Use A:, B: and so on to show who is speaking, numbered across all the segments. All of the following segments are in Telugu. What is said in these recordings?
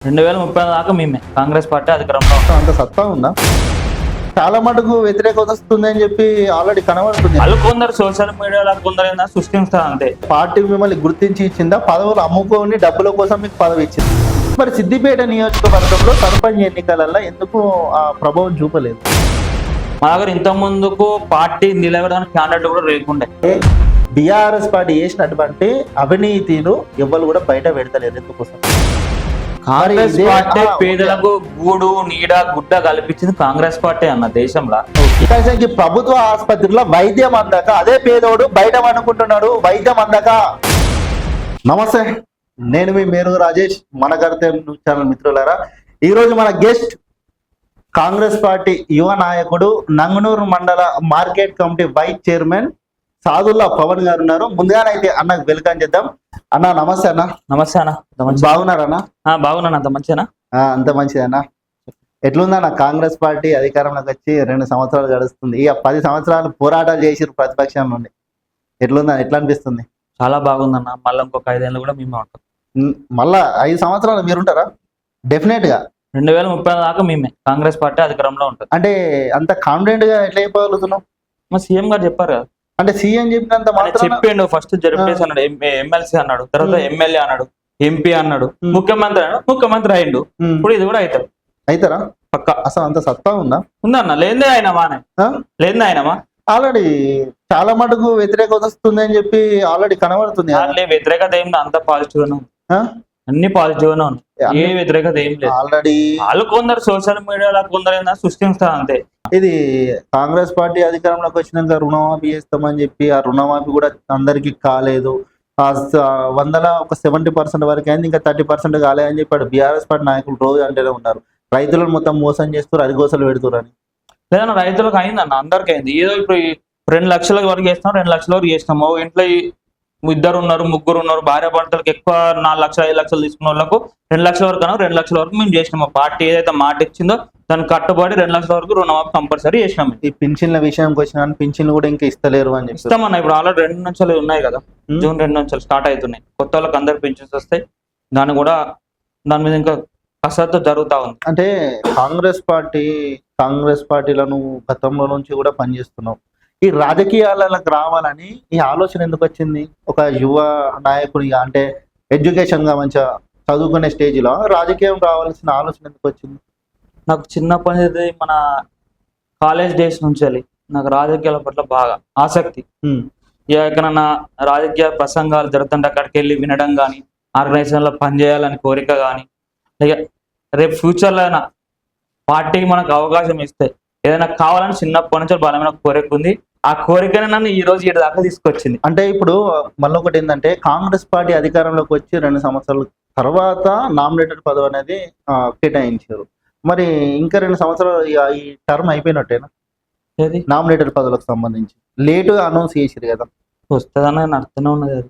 A: 2030 దాకా మేమే కాంగ్రెస్ పార్టీ అధికారంలో ఉంటాం.
B: అంత సత్తా ఉందా? చాలా మటుకు వ్యతిరేకత వస్తుంది అని చెప్పి ఆల్రెడీ కనబడుతుంది.
A: వాళ్ళు కొందరు సోషల్ మీడియాలో కొందరు ఏందా సృష్టిస్తారు అంతే.
B: పార్టీ మిమ్మల్ని గుర్తించి ఇచ్చిందా? పదవులు అమ్ముకొని డబ్బుల కోసం మీకు పదవి ఇచ్చింది. మరి సిద్దిపేట నియోజకవర్గంలో సర్పంచ్ ఎన్నికలలో ఎందుకు ఆ ప్రభావం చూపలేదు?
A: మా దగ్గర ఇంత ముందుకు పార్టీ నిలబడడానికి క్యాండిడేట్ కూడా లేకుండే.
B: బీఆర్ఎస్ పార్టీ చేసినటువంటి అవినీతిలు ఎవ్వరు కూడా బయట పెడతలేరు. ఎందుకోసం?
A: కాంగ్రెస్ పార్టీ పేదలకు గూడు నీడ గుడ్డ కల్పించింది కాంగ్రెస్ పార్టీ అన్న దేశంలో.
B: ప్రభుత్వ ఆసుపత్రిలో వైద్యం అందక అదే పేదోడు బయట అనుకుంటున్నాడు వైద్యం అందక. నమస్తే, నేను మీ మేరు రాజేష్, మన కర్తవ్యం న్యూస్ ఛానల్ మిత్రులారా. ఈ రోజు మన గెస్ట్ కాంగ్రెస్ పార్టీ యువ నాయకుడు, నంగనూరు మండల market committee vice chairman Sadulla Pavan గారు ఉన్నారు. ముందుగానైతే అన్నకు వెల్కమ్ చేద్దాం. అన్న నమస్తే. అన్న
A: నమస్తే అన్న.
B: బాగున్నారన్నా?
A: బాగున్నాను. అంత మంచినా?
B: అంత మంచిదన్నా. ఎట్లుందన్న కాంగ్రెస్ పార్టీ అధికారంలోకి వచ్చి 2 సంవత్సరాలు గడుస్తుంది. ఇక 10 సంవత్సరాలు పోరాటాలు చేసిరు ప్రతిపక్షం నుండి. ఎట్లుందని ఎట్లా అనిపిస్తుంది?
A: చాలా బాగుందన్న. మళ్ళీ ఇంకొక 5 ఏళ్ళు కూడా మేమే ఉంటాం.
B: మళ్ళా 5 సంవత్సరాలు మీరుంటారా? డెఫినెట్ గా
A: 2030 దాకా మేమే కాంగ్రెస్ పార్టీ అధికారంలో ఉంటుంది.
B: అంటే అంత కాన్ఫిడెంట్ గా ఎట్లా చెప్పగలుగుతున్నావు?
A: మా సీఎం గారు చెప్పారు కదా.
B: అంటే సీఎం చెప్పినంత మాత్రాన
A: చెప్పిండు. ఫస్ట్ జడ్పీఎస్ అన్నాడు, ఎమ్మెల్సీ అన్నాడు, తర్వాత ఎమ్మెల్యే అన్నాడు, ఎంపీ అన్నాడు, ముఖ్యమంత్రి అన్నాడు, ముఖ్యమంత్రి అయిండు. ఇప్పుడు ఇది కూడా అవుతాడు.
B: అవుతారా?
A: పక్క.
B: అసలు అంత సత్తా ఉందా?
A: ఉందన్న. లేదే ఆయనమా? లేదే ఆయనమా?
B: ఆల్రెడీ చాలా మటుకు వ్యతిరేకత వస్తుంది అని చెప్పి ఆల్రెడీ కనబడుతుంది.
A: వ్యతిరేకత ఏం అంత పాజిటివ్ గానే ఉంది. అన్ని పాజిటివ్ గానే ఉంది. ఏ వ్యతిరేకత ఏం లేదు.
B: ఆల్రెడీ
A: వాళ్ళు కొందరు సోషల్ మీడియాలో కొందరు ఏందా సృష్టిస్తారు అంతే.
B: ఇది కాంగ్రెస్ పార్టీ అధికారంలోకి వచ్చినాక రుణమాఫీ చేస్తామని చెప్పి ఆ రుణమాఫీ కూడా అందరికి కాలేదు. 100లో ఒక 70% వరకు అయింది, ఇంకా 30% కాలేదని చెప్పాడు. బీఆర్ఎస్ పార్టీ నాయకులు రోజు అంటేనే ఉన్నారు రైతులను మొత్తం మోసం చేస్తారు, అరిగోసలు పెడుతున్నారు.
A: లేదన్నా రైతులకు అయిందన్న, అందరికి అయింది. ఏదో ఇప్పుడు 2 లక్షల వరకు చేస్తాం, 2 లక్షల వరకు చేస్తాము. ఇంట్లో 2 ఉన్నారు, 3 ఉన్నారు, భార్య భర్తలకు ఎక్కువ 4 లక్షలు 5 లక్షలు తీసుకున్న వాళ్ళకు 2 లక్షల వరకు 2 లక్షల వరకు మేము చేసినాము. పార్టీ ఏదైతే మాట ఇచ్చిందో దాన్ని కట్టుబడి 2 లక్షల వరకు రుణమాఫీ కంపల్సరీ చేసినాము.
B: ఈ పింఛన్ల విషయానికి వచ్చిన పింఛన్లు కూడా ఇంకా ఇస్తలేరు అని చెప్పి
A: ఇస్తామన్నా. ఇప్పుడు ఆల్రెడీ 2 నుంచి ఉన్నాయి కదా, జూన్ 2 నుంచి స్టార్ట్ అవుతున్నాయి. కొత్త వాళ్ళకి అందరు పింఛన్స్ వస్తాయి. దాని మీద ఇంకా కసరత్తు జరుగుతూ ఉంది.
B: అంటే కాంగ్రెస్ పార్టీలో నువ్వు గతంలో నుంచి కూడా పనిచేస్తున్నావు. ఈ రాజకీయాలకు రావాలని ఈ ఆలోచన ఎందుకు వచ్చింది? ఒక యువ నాయకుడిగా, అంటే ఎడ్యుకేషన్ గా మంచిగా చదువుకునే స్టేజ్ లో రాజకీయం రావాల్సిన ఆలోచన ఎందుకు వచ్చింది?
A: నాకు చిన్నప్పటి నుంచి మన కాలేజ్ డేస్ నుంచి నాకు రాజకీయాల పట్ల బాగా ఆసక్తి. ఎక్కడన్నా రాజకీయ ప్రసంగాలు జరుగుతుంటే అక్కడికి వెళ్ళి వినడం కానీ, ఆర్గనైజేషన్ లో పనిచేయాలని కోరిక కానీ, రేపు ఫ్యూచర్లో అయినా పార్టీ మనకు అవకాశం ఇస్తే ఏదైనా కావాలని చిన్నప్పటి నుంచి బలమైన కోరిక ఉంది. ఆ కోరికనే నన్ను ఈ రోజు 7 దాకా తీసుకొచ్చింది.
B: అంటే ఇప్పుడు మళ్ళీ ఒకటి ఏంటంటే, కాంగ్రెస్ పార్టీ అధికారంలోకి వచ్చి 2 సంవత్సరాల తర్వాత నామినేటెడ్ పదవి అనేది కేటాయించారు. మరి ఇంకా 2 సంవత్సరాలు ఈ టర్మ్ అయిపోయినట్టేనా?
A: ఏది
B: నామినేటెడ్ పదవులకు సంబంధించి లేటుగా అనౌన్స్ చేసారు కదా.
A: వస్తుందని అర్థమే ఉన్నది. అది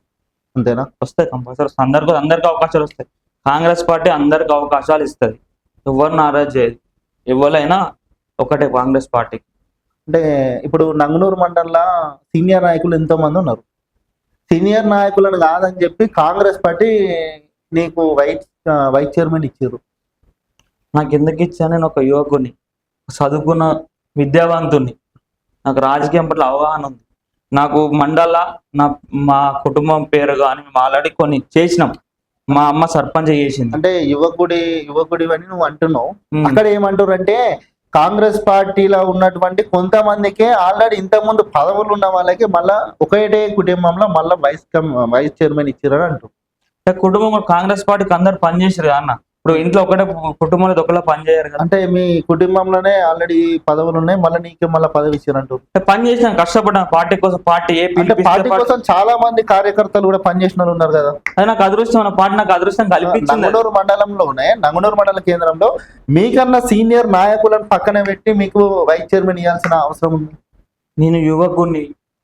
B: అంతేనా?
A: వస్తాయి కంపల్సరీ. అందరికి అవకాశాలు వస్తాయి. కాంగ్రెస్ పార్టీ అందరికి అవకాశాలు ఇస్తుంది. ఎవరు నారాజ్ చేయదు. ఎవరైనా ఒకటే కాంగ్రెస్ పార్టీ.
B: అంటే ఇప్పుడు నంగనూరు మండలంలో సీనియర్ నాయకులు ఎంతో మంది ఉన్నారు. సీనియర్ నాయకులను కాదని చెప్పి కాంగ్రెస్ పార్టీ నీకు వైస్ చైర్మన్ ఇచ్చారు.
A: నాకు ఎందుకు ఇచ్చా? నేను ఒక యువకుని, చదువుకున్న విద్యావంతుని, నాకు రాజకీయం పట్ల అవగాహన ఉంది. నాకు మా కుటుంబం పేరు కానీ మేము ఆల్రెడీ కొన్ని చేసినాం. మా అమ్మ సర్పంచ్ చేసింది.
B: అంటే యువకుడి అని నువ్వు అంటున్నావు. అక్కడ ఏమంటారు అంటే, కాంగ్రెస్ పార్టీలో ఉన్నటువంటి కొంతమందికి ఆల్రెడీ ఇంతకుముందు పదవులు ఉన్న వాళ్ళకి మళ్ళా ఒకటే కుటుంబంలో మళ్ళీ వైస్ చైర్మన్ ఇచ్చారని అంటారు.
A: కుటుంబం కాంగ్రెస్ పార్టీకి అందరు పనిచేసారు అన్న. ఇప్పుడు ఇంట్లో ఒకటే కుటుంబంలో ఒకలా పనిచేయరు కదా.
B: అంటే మీ కుటుంబంలోనే ఆల్రెడీ పదవులు ఉన్నాయి, మళ్ళీ నీకే మళ్ళీ పదవి ఇచ్చారంటూ
A: పని చేసినాం, కష్టపడ్డాం పార్టీ కోసం. పార్టీ
B: పార్టీ కోసం చాలా మంది కార్యకర్తలు కూడా పనిచేసిన వాళ్ళు ఉన్నారు కదా.
A: అది నాకు అదృష్టం. పార్టీ నాకు అదృష్టం కల్పించింది.
B: నంగనూరు మండల కేంద్రంలో మీకన్నా సీనియర్ నాయకులను పక్కన పెట్టి మీకు వైస్ చైర్మన్ ఇవ్వాల్సిన అవసరం ఉంది.
A: నేను యువకుడిని,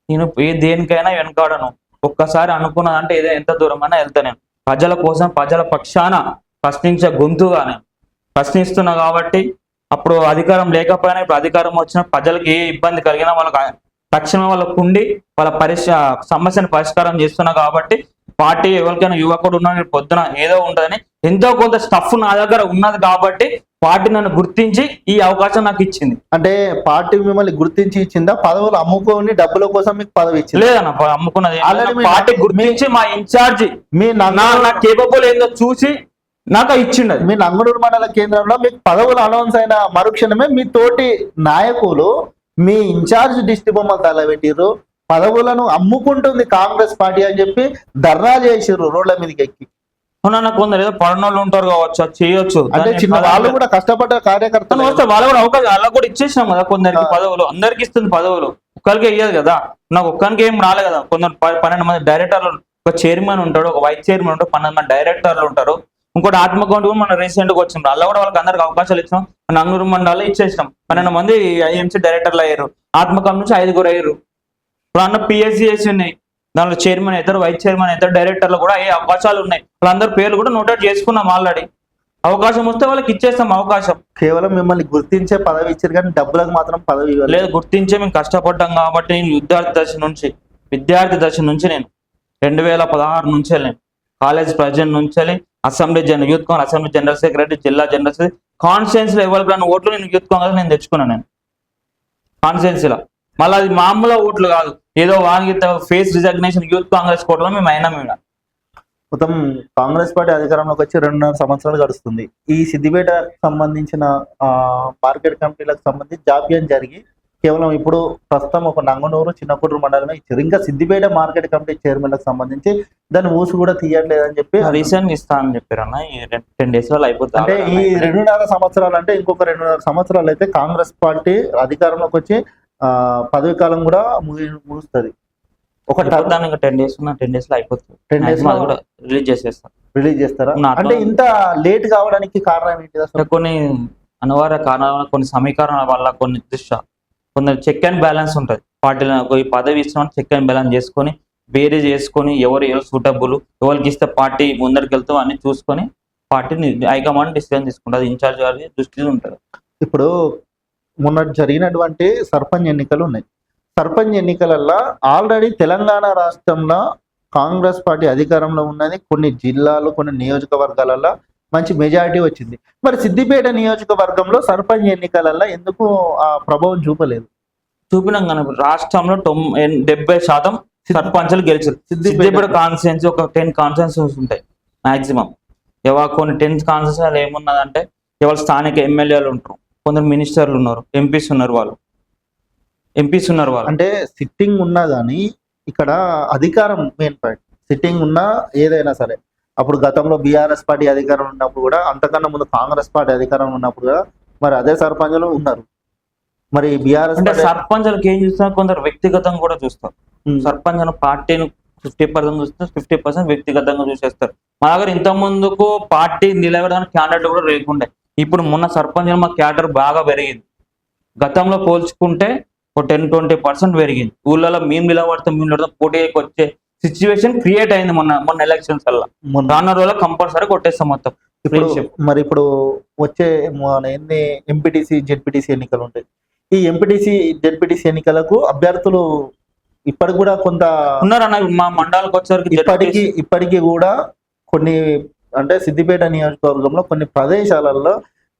A: నేను దేనికైనా వెనకాడను. ఒక్కసారి అనుకున్నదంటే ఏదో ఎంత దూరమైనా వెళ్తా. నేను ప్రజల కోసం, ప్రజల పక్షాన ప్రశ్నించే గొంతుగానే ప్రశ్నిస్తున్నా. కాబట్టి అప్పుడు అధికారం లేకపోయినా ఇప్పుడు అధికారం వచ్చిన ప్రజలకు ఏ ఇబ్బంది కలిగినా వాళ్ళకి తక్షణమే వాళ్ళకు ఉండి వాళ్ళ సమస్యను పరిష్కారం చేస్తున్నా. కాబట్టి పార్టీ ఎవరికైనా యువకుడు ఉన్న పొద్దున ఏదో ఉంటుందని ఎంతో కొంత స్టఫ్ నా దగ్గర ఉన్నది కాబట్టి పార్టీ నన్ను గుర్తించి ఈ అవకాశం నాకు ఇచ్చింది.
B: అంటే పార్టీ మిమ్మల్ని గుర్తించి ఇచ్చిందా, పదవులు అమ్ముకొని డబ్బుల కోసం మీకు పదవి ఇచ్చింది?
A: లేదన్న అమ్ముకున్నది
B: Already మీ
A: పార్టీ గుర్తించి మా ఇన్ఛార్జి
B: మీ
A: నా కేపబుల్ ఏందో చూసి నాకు ఇచ్చిండు.
B: మీ నంగనూరు మండల కేంద్రంలో మీకు పదవులు అనౌన్స్ అయిన మరుక్షణమే మీ తోటి నాయకులు మీ ఇన్ఛార్జ్ దిష్టి బొమ్మలు తలబెట్టిర్రు, పదవులను అమ్ముకుంటుంది కాంగ్రెస్ పార్టీ అని చెప్పి ధర్నా చేసిర్రు రోడ్ల మీదకి ఎక్కి.
A: అవునన్న కొందరు ఏదో పడనోళ్ళు ఉంటారు కావచ్చు, అది చేయొచ్చు.
B: అంటే చిన్న వాళ్ళు కూడా కష్టపడ్డ కార్యకర్తలు
A: వస్తే వాళ్ళు కూడా అవకాశం వాళ్ళకు కూడా ఇచ్చేసినాం కదా. కొందరికి పదవులు అందరికి ఇస్తుంది పదవులు, ఒక్కరికి ఇయ్యదు కదా. నాకు ఒక్కరికి ఏం రాలే కదా. కొందరు 12 మంది డైరెక్టర్లు, ఒక చైర్మన్ ఉంటాడు, ఒక వైస్ చైర్మన్ ఉంటాడు, 12 మంది డైరెక్టర్లు ఉంటారు. ఇంకోటి ఆత్మకౌంట్ కూడా మనం రీసెంట్ గా వచ్చినాం, అలా కూడా వాళ్ళకి అందరికి అవకాశాలు ఇచ్చినాం. నంగనూరు మండలాలు ఇచ్చేసినాం. 12 మంది ఐఎంసీ డైరెక్టర్లు అయ్యారు, ఆత్మకౌంట్ నుంచి 5 అయ్యారు. ఇప్పుడు అన్న పిఎస్సిఎస్ ఉన్నాయి, దాంట్లో చైర్మన్ అవుతారు, వైస్ చైర్మన్ అవుతారు, డైరెక్టర్లు కూడా అయ్యే అవకాశాలు ఉన్నాయి. వాళ్ళందరూ పేర్లు కూడా నోటెడ్ చేసుకున్నాం ఆల్రెడీ. అవకాశం వస్తే వాళ్ళకి ఇచ్చేస్తాం అవకాశం.
B: కేవలం మిమ్మల్ని గుర్తించే పదవి ఇచ్చారు కానీ డబ్బులకు మాత్రం పదవి ఇవ్వలేదు.
A: లేదు, గుర్తించే మేము కష్టపడ్డాం కాబట్టి. నేను విద్యార్థి దశ నుంచి నేను 2016 నుంచి నేను కాలేజ్ ప్రెసిడెంట్ నుంచి assembly youth Congress assembly general secretary, జిల్లా జనరల్ సెక్రటరీ, కాన్స్టిట్యున్సీలో ఎవరికి ఓట్లు నేను యూత్ కాంగ్రెస్ నేను తెచ్చుకున్నాను. నేను కాన్స్టిట్యున్సీలో మళ్ళీ అది మామూలు ఓట్లు కాదు, ఏదో వానికి ఫేస్ రిజగ్నేషన్ యూత్ కాంగ్రెస్ కోటలో మేము అయినా మేము.
B: మొత్తం కాంగ్రెస్ పార్టీ అధికారంలోకి వచ్చి 2.5 సంవత్సరాలు గడుస్తుంది. ఈ సిద్దిపేటకు సంబంధించిన మార్కెట్ కమిటీలకు సంబంధించి జాప్యం జరిగి కేవలం ఇప్పుడు ప్రస్తుతం ఒక నంగనూరు, చిన్నకూడూరు మండలమే ఇచ్చారు. ఇంకా సిద్దిపేట మార్కెట్ కమిటీ చైర్మన్లకు సంబంధించి దాన్ని ఊసు కూడా తీయట్లేదని చెప్పి
A: రీసెంట్ ఇస్తా అని చెప్పారు అన్న. ఈ 10 days లో అయిపోతుంది.
B: అంటే ఈ 2.5 సంవత్సరాలు అంటే ఇంకొక 2.5 సంవత్సరాలు అయితే కాంగ్రెస్ పార్టీ అధికారంలోకి వచ్చి పదవి కాలం కూడా ముగుస్తుంది. ఒక
A: 10 days ఉన్న 10 days లో అయిపోతుంది.
B: 10 days
A: కూడా రిలీజ్ చేసేస్తాం.
B: రిలీజ్ చేస్తారా? అంటే ఇంత లేట్ కావడానికి కారణం ఏంటి అసలు?
A: కొన్ని అనివార్య కారణాల, కొన్ని సమీకరణాల వల్ల, కొన్ని దృష్ట్యా కొందరు చెక్ అండ్ బ్యాలెన్స్ ఉంటుంది పార్టీలో. ఈ పదవి ఇచ్చిన చెక్ అండ్ బ్యాలెన్స్ చేసుకొని వేరే చేసుకొని ఎవరు సూటబుల్, ఎవరికి ఇస్తే పార్టీ ముందరికి వెళ్తాం అన్ని చూసుకొని పార్టీని హైకమాండ్ డిసిజన్ తీసుకుంటుంది. ఇన్ఛార్జ్ గారి దృష్టిలో ఉంటుంది.
B: ఇప్పుడు మొన్న జరిగినటువంటి సర్పంచ్ ఎన్నికలు ఉన్నాయి. సర్పంచ్ ఎన్నికలలో ఆల్రెడీ తెలంగాణ రాష్ట్రంలో కాంగ్రెస్ పార్టీ అధికారంలో ఉన్నది. కొన్ని జిల్లాలు, కొన్ని నియోజకవర్గాలలో మంచి మెజారిటీ వచ్చింది. మరి సిద్దిపేట నియోజకవర్గంలో సర్పంచ్ ఎన్నికలలో ఎందుకు ఆ ప్రభావం చూపలేదు?
A: చూపినాం కానీ రాష్ట్రంలో 70% సర్పంచ్లు గెలిచారు. సిద్దిపేట కాన్స్టిట్యున్సీ ఒక 10 కాన్స్టిట్యున్సీస్ ఉంటాయి మాక్సిమం. కొన్ని 10 కాన్స్టిట్యున్సీలు ఏమున్నదంటే ఎవరు స్థానిక ఎమ్మెల్యేలు ఉంటారు, కొందరు మినిస్టర్లు ఉన్నారు, ఎంపీస్ ఉన్నారు. వాళ్ళు
B: అంటే సిట్టింగ్ ఉన్నా కానీ ఇక్కడ అధికారం మెయిన్ పాయింట్. సిట్టింగ్ ఉన్నా ఏదైనా సరే, అప్పుడు గతంలో బీఆర్ఎస్ పార్టీ అధికారం ఉన్నప్పుడు కూడా, అంతకన్నా ముందు కాంగ్రెస్ పార్టీ అధికారం ఉన్నప్పుడు కూడా మరి అదే సర్పంచులు ఉన్నారు. మరి బీఆర్ఎస్
A: అంటే సర్పంచులకు ఏం చూస్తారు, కొందరు వ్యక్తిగతంగా కూడా చూస్తారు. సర్పంచ్ అన్న పార్టీని 50% చూస్తారు, 50% వ్యక్తిగతంగా చూసేస్తారు. మా దగ్గర ఇంత ముందుకు పార్టీ నిలబడడానికి క్యాండిడేట్ కూడా లేకుండే. ఇప్పుడు మొన్న సర్పంచ్ మా క్యాడర్ బాగా పెరిగింది. గతంలో పోల్చుకుంటే ఒక 10-20% పెరిగింది. ఊళ్ళలో మేము నిలబడతాం పోటీకి వచ్చే సిచ్యువేషన్ క్రియేట్ అయింది మొన్న ఎలక్షన్స్ వల్ల. రానున్న రోజుల్లో కంపల్సరీ కొట్టేస్తాం మొత్తం.
B: మరి ఇప్పుడు వచ్చే ఎన్ని ఎంపీటీసీ, జెడ్పీటీసీ ఎన్నికలు ఉంటాయి. ఈ ఎంపీటీసీ, జెడ్పీటీసీ ఎన్నికలకు అభ్యర్థులు ఇప్పటికి కూడా కొంత
A: ఉన్నారన్న. మా మండలానికి వచ్చేసరికి
B: ఇప్పటికీ కూడా కొన్ని, అంటే సిద్దిపేట నియోజకవర్గంలో కొన్ని ప్రదేశాలలో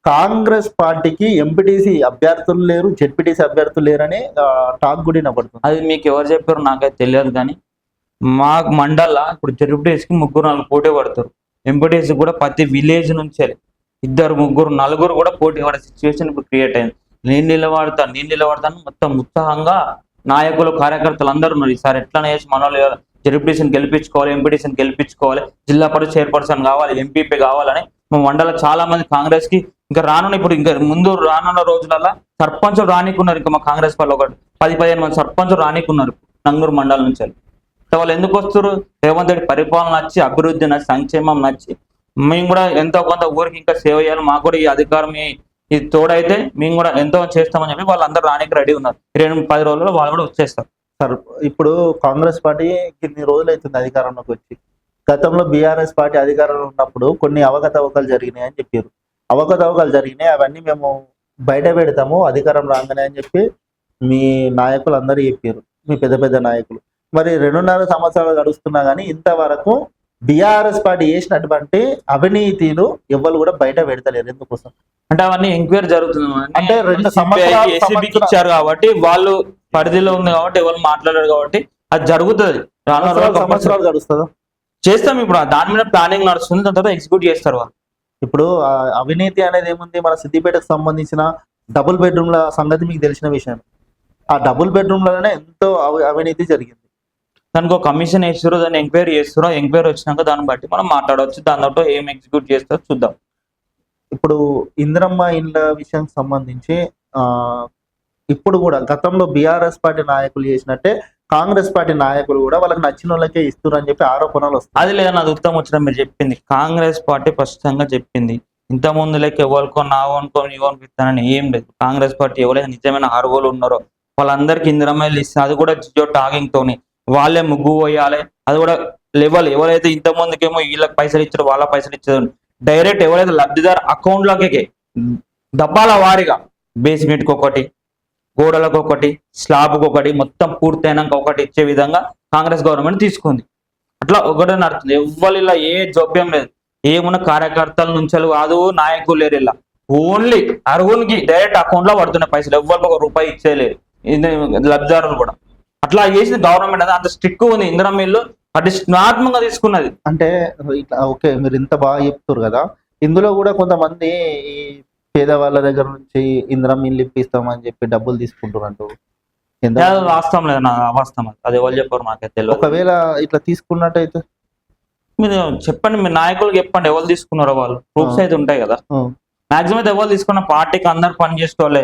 B: కాంగ్రెస్ పార్టీకి ఎంపీటీసీ అభ్యర్థులు లేరు, జెడ్పీటీసీ అభ్యర్థులు లేరని టాక్ కూడా వినపడుతుంది.
A: అది మీకు ఎవరు చెప్పారు నాకైతే తెలియదు. కానీ మా మండల ఇప్పుడు జెడ్పీటీసీకి 3-4 పోటీ పడతారు. ఎంపీటీసీ కూడా ప్రతి విలేజ్ నుంచి 2-3-4 కూడా పోటీ పడే సిచ్యువేషన్ ఇప్పుడు క్రియేట్ అయింది. నేను నిలబడతాను మొత్తం ఉత్సాహంగా నాయకులు, కార్యకర్తలు అందరూ ఉన్నారు. ఈసారి ఎట్లా చేసి మన వాళ్ళు జెడ్పీటీసీని గెలిపించుకోవాలి, ఎంపీటీసీని గెలిపించుకోవాలి, జిల్లా పరిషత్ చైర్పర్సన్ కావాలి, ఎంపీపీ కావాలని మా మండల చాలా మంది కాంగ్రెస్ కి ఇంకా ముందు రానున్న రోజులలో సర్పంచులు రానికున్నారు. ఇంకా మా కాంగ్రెస్ వాళ్ళు ఒక 10-15 మంది సర్పంచులు రానికున్నారు నంగనూరు మండలం నుంచి. వాళ్ళు ఎందుకు వస్తారు? రేవంత్ రెడ్డి పరిపాలన నచ్చి, అభివృద్ధి నచ్చి, సంక్షేమం నచ్చి, మేము కూడా ఎంతో కొంత ఊరికి ఇంకా సేవ చేయాలి, మాకు కూడా ఈ అధికారం ఇది తోడైతే మేము కూడా ఎంతో చేస్తామని చెప్పి వాళ్ళందరూ రానికి రెడీ ఉన్నారు. 10 రోజుల్లో వాళ్ళు కూడా వచ్చేస్తారు.
B: సార్, ఇప్పుడు కాంగ్రెస్ పార్టీ ఇన్ని రోజులు అవుతుంది అధికారంలోకి వచ్చి. గతంలో బీఆర్ఎస్ పార్టీ అధికారంలో ఉన్నప్పుడు కొన్ని అవకతవకలు జరిగినాయి అని చెప్పారు. అవకతవకలు జరిగినాయి, అవన్నీ మేము బయట పెడతాము అధికారం రాగానే అని చెప్పి మీ నాయకులు అందరూ చెప్పారు, మీ పెద్ద పెద్ద నాయకులు. మరి 2.5 సంవత్సరాలు గడుస్తున్నా కానీ ఇంతవరకు బీఆర్ఎస్ పార్టీ చేసినటువంటి అవినీతిలు ఎవరు కూడా బయట పెడతలేరు. ఎందుకోసం
A: అంటే అవన్నీ ఎంక్వైరీ జరుగుతుంది.
B: అంటే 2
A: ఏసీబీకి ఇచ్చారు కాబట్టి వాళ్ళు పరిధిలో ఉంది కాబట్టి ఎవరు మాట్లాడారు కాబట్టి అది జరుగుతుంది.
B: సంవత్సరాలు గడుస్తుందా?
A: చేస్తాం. ఇప్పుడు దాని మీద ప్లానింగ్ నడుస్తుంది, దాని తర్వాత ఎగ్జిక్యూట్ చేస్తారు వాళ్ళు.
B: ఇప్పుడు అవినీతి అనేది ఏముంది, మన సిద్దిపేటకు సంబంధించిన డబుల్ బెడ్రూమ్ల సంగతి మీకు తెలిసిన విషయం. ఆ డబుల్ బెడ్రూమ్లలోనే ఎంతో అవినీతి జరిగింది.
A: దానికి ఒక కమిషన్ వేస్తారు, దాన్ని ఎంక్వైరీ చేస్తారు. ఎంక్వైరీ వచ్చినాక దాన్ని బట్టి మనం మాట్లాడవచ్చు. దాని తర్వాత ఏం ఎగ్జిక్యూట్ చేస్తారో చూద్దాం.
B: ఇప్పుడు ఇందిరమ్మ ఇండ్ల విషయానికి సంబంధించి ఇప్పుడు కూడా గతంలో బీఆర్ఎస్ పార్టీ నాయకులు చేసినట్టే కాంగ్రెస్ పార్టీ నాయకులు కూడా వాళ్ళకి నచ్చిన వాళ్ళకే ఇస్తారు అని చెప్పి ఆరోపణలు వస్తాయి.
A: అది లేదని అది ఉత్తమం వచ్చిన మీరు చెప్పింది. కాంగ్రెస్ పార్టీ స్పష్టంగా చెప్పింది, ఇంత ముందు లెక్క ఎవరికో ఇవ్వనుకో ఇస్తానని ఏం లేదు. కాంగ్రెస్ పార్టీ ఎవరైతే నిజమైన అర్హులు ఉన్నారో వాళ్ళందరికీ ఇందిరమ్మలు ఇస్తే, అది కూడా జియో టాగింగ్ తోని వాళ్ళే ముగ్గు పోయాలి. అది కూడా లెవెల్ ఎవరైతే ఇంత ముందుకేమో వీళ్ళకి పైసలు ఇచ్చారో వాళ్ళ పైసలు ఇచ్చారు, డైరెక్ట్ ఎవరైతే లబ్ధిదారు అకౌంట్లకే డబ్బాల వారీగా బేస్మెంట్కి ఒకటి, గోడలకు ఒకటి, స్లాబ్కి ఒకటి, మొత్తం పూర్తయినాక ఒకటి ఇచ్చే విధంగా కాంగ్రెస్ గవర్నమెంట్ తీసుకుంది. అట్లా ఒకటే నడుతుంది. ఎవ్వరు ఇలా ఏ జోప్యం లేదు. ఏమున్న కార్యకర్తల నుంచి కాదు, నాయకులు లేరు. ఇలా ఓన్లీ అర్హునికి డైరెక్ట్ అకౌంట్ లో పడుతున్న పైసలు, ఎవ్వరికి ₹1 ఇచ్చేయలేదు లబ్ధిదారులు కూడా. అట్లా చేసిన గవర్నమెంట్ అది అంత స్ట్రిక్ట్ ఉంది. ఇందిరమ్మ ఇల్లు ప్రతిష్టాత్మకంగా తీసుకున్నది.
B: అంటే ఇట్లా ఓకే, మీరు ఇంత బాగా చెప్తారు కదా, ఇందులో కూడా కొంతమంది ఈ పేదవాళ్ళ దగ్గర నుంచి ఇందిరమ్మ ఇల్లు ఇప్పిస్తామని చెప్పి డబ్బులు తీసుకుంటున్నట్టు
A: వాస్తవం లేదు, అవాస్తవం. అది ఎవరు చెప్పారు నాకైతే తెలియదు.
B: ఒకవేళ ఇట్లా తీసుకున్నట్టయితే
A: మీరు చెప్పండి, మీ నాయకులకు చెప్పండి ఎవరు తీసుకున్నారో. వాళ్ళు ప్రూఫ్స్ అయితే ఉంటాయి కదా. మాక్సిమం అయితే ఎవరు తీసుకున్న పార్టీకి అందరు పని చేసుకోవాలి,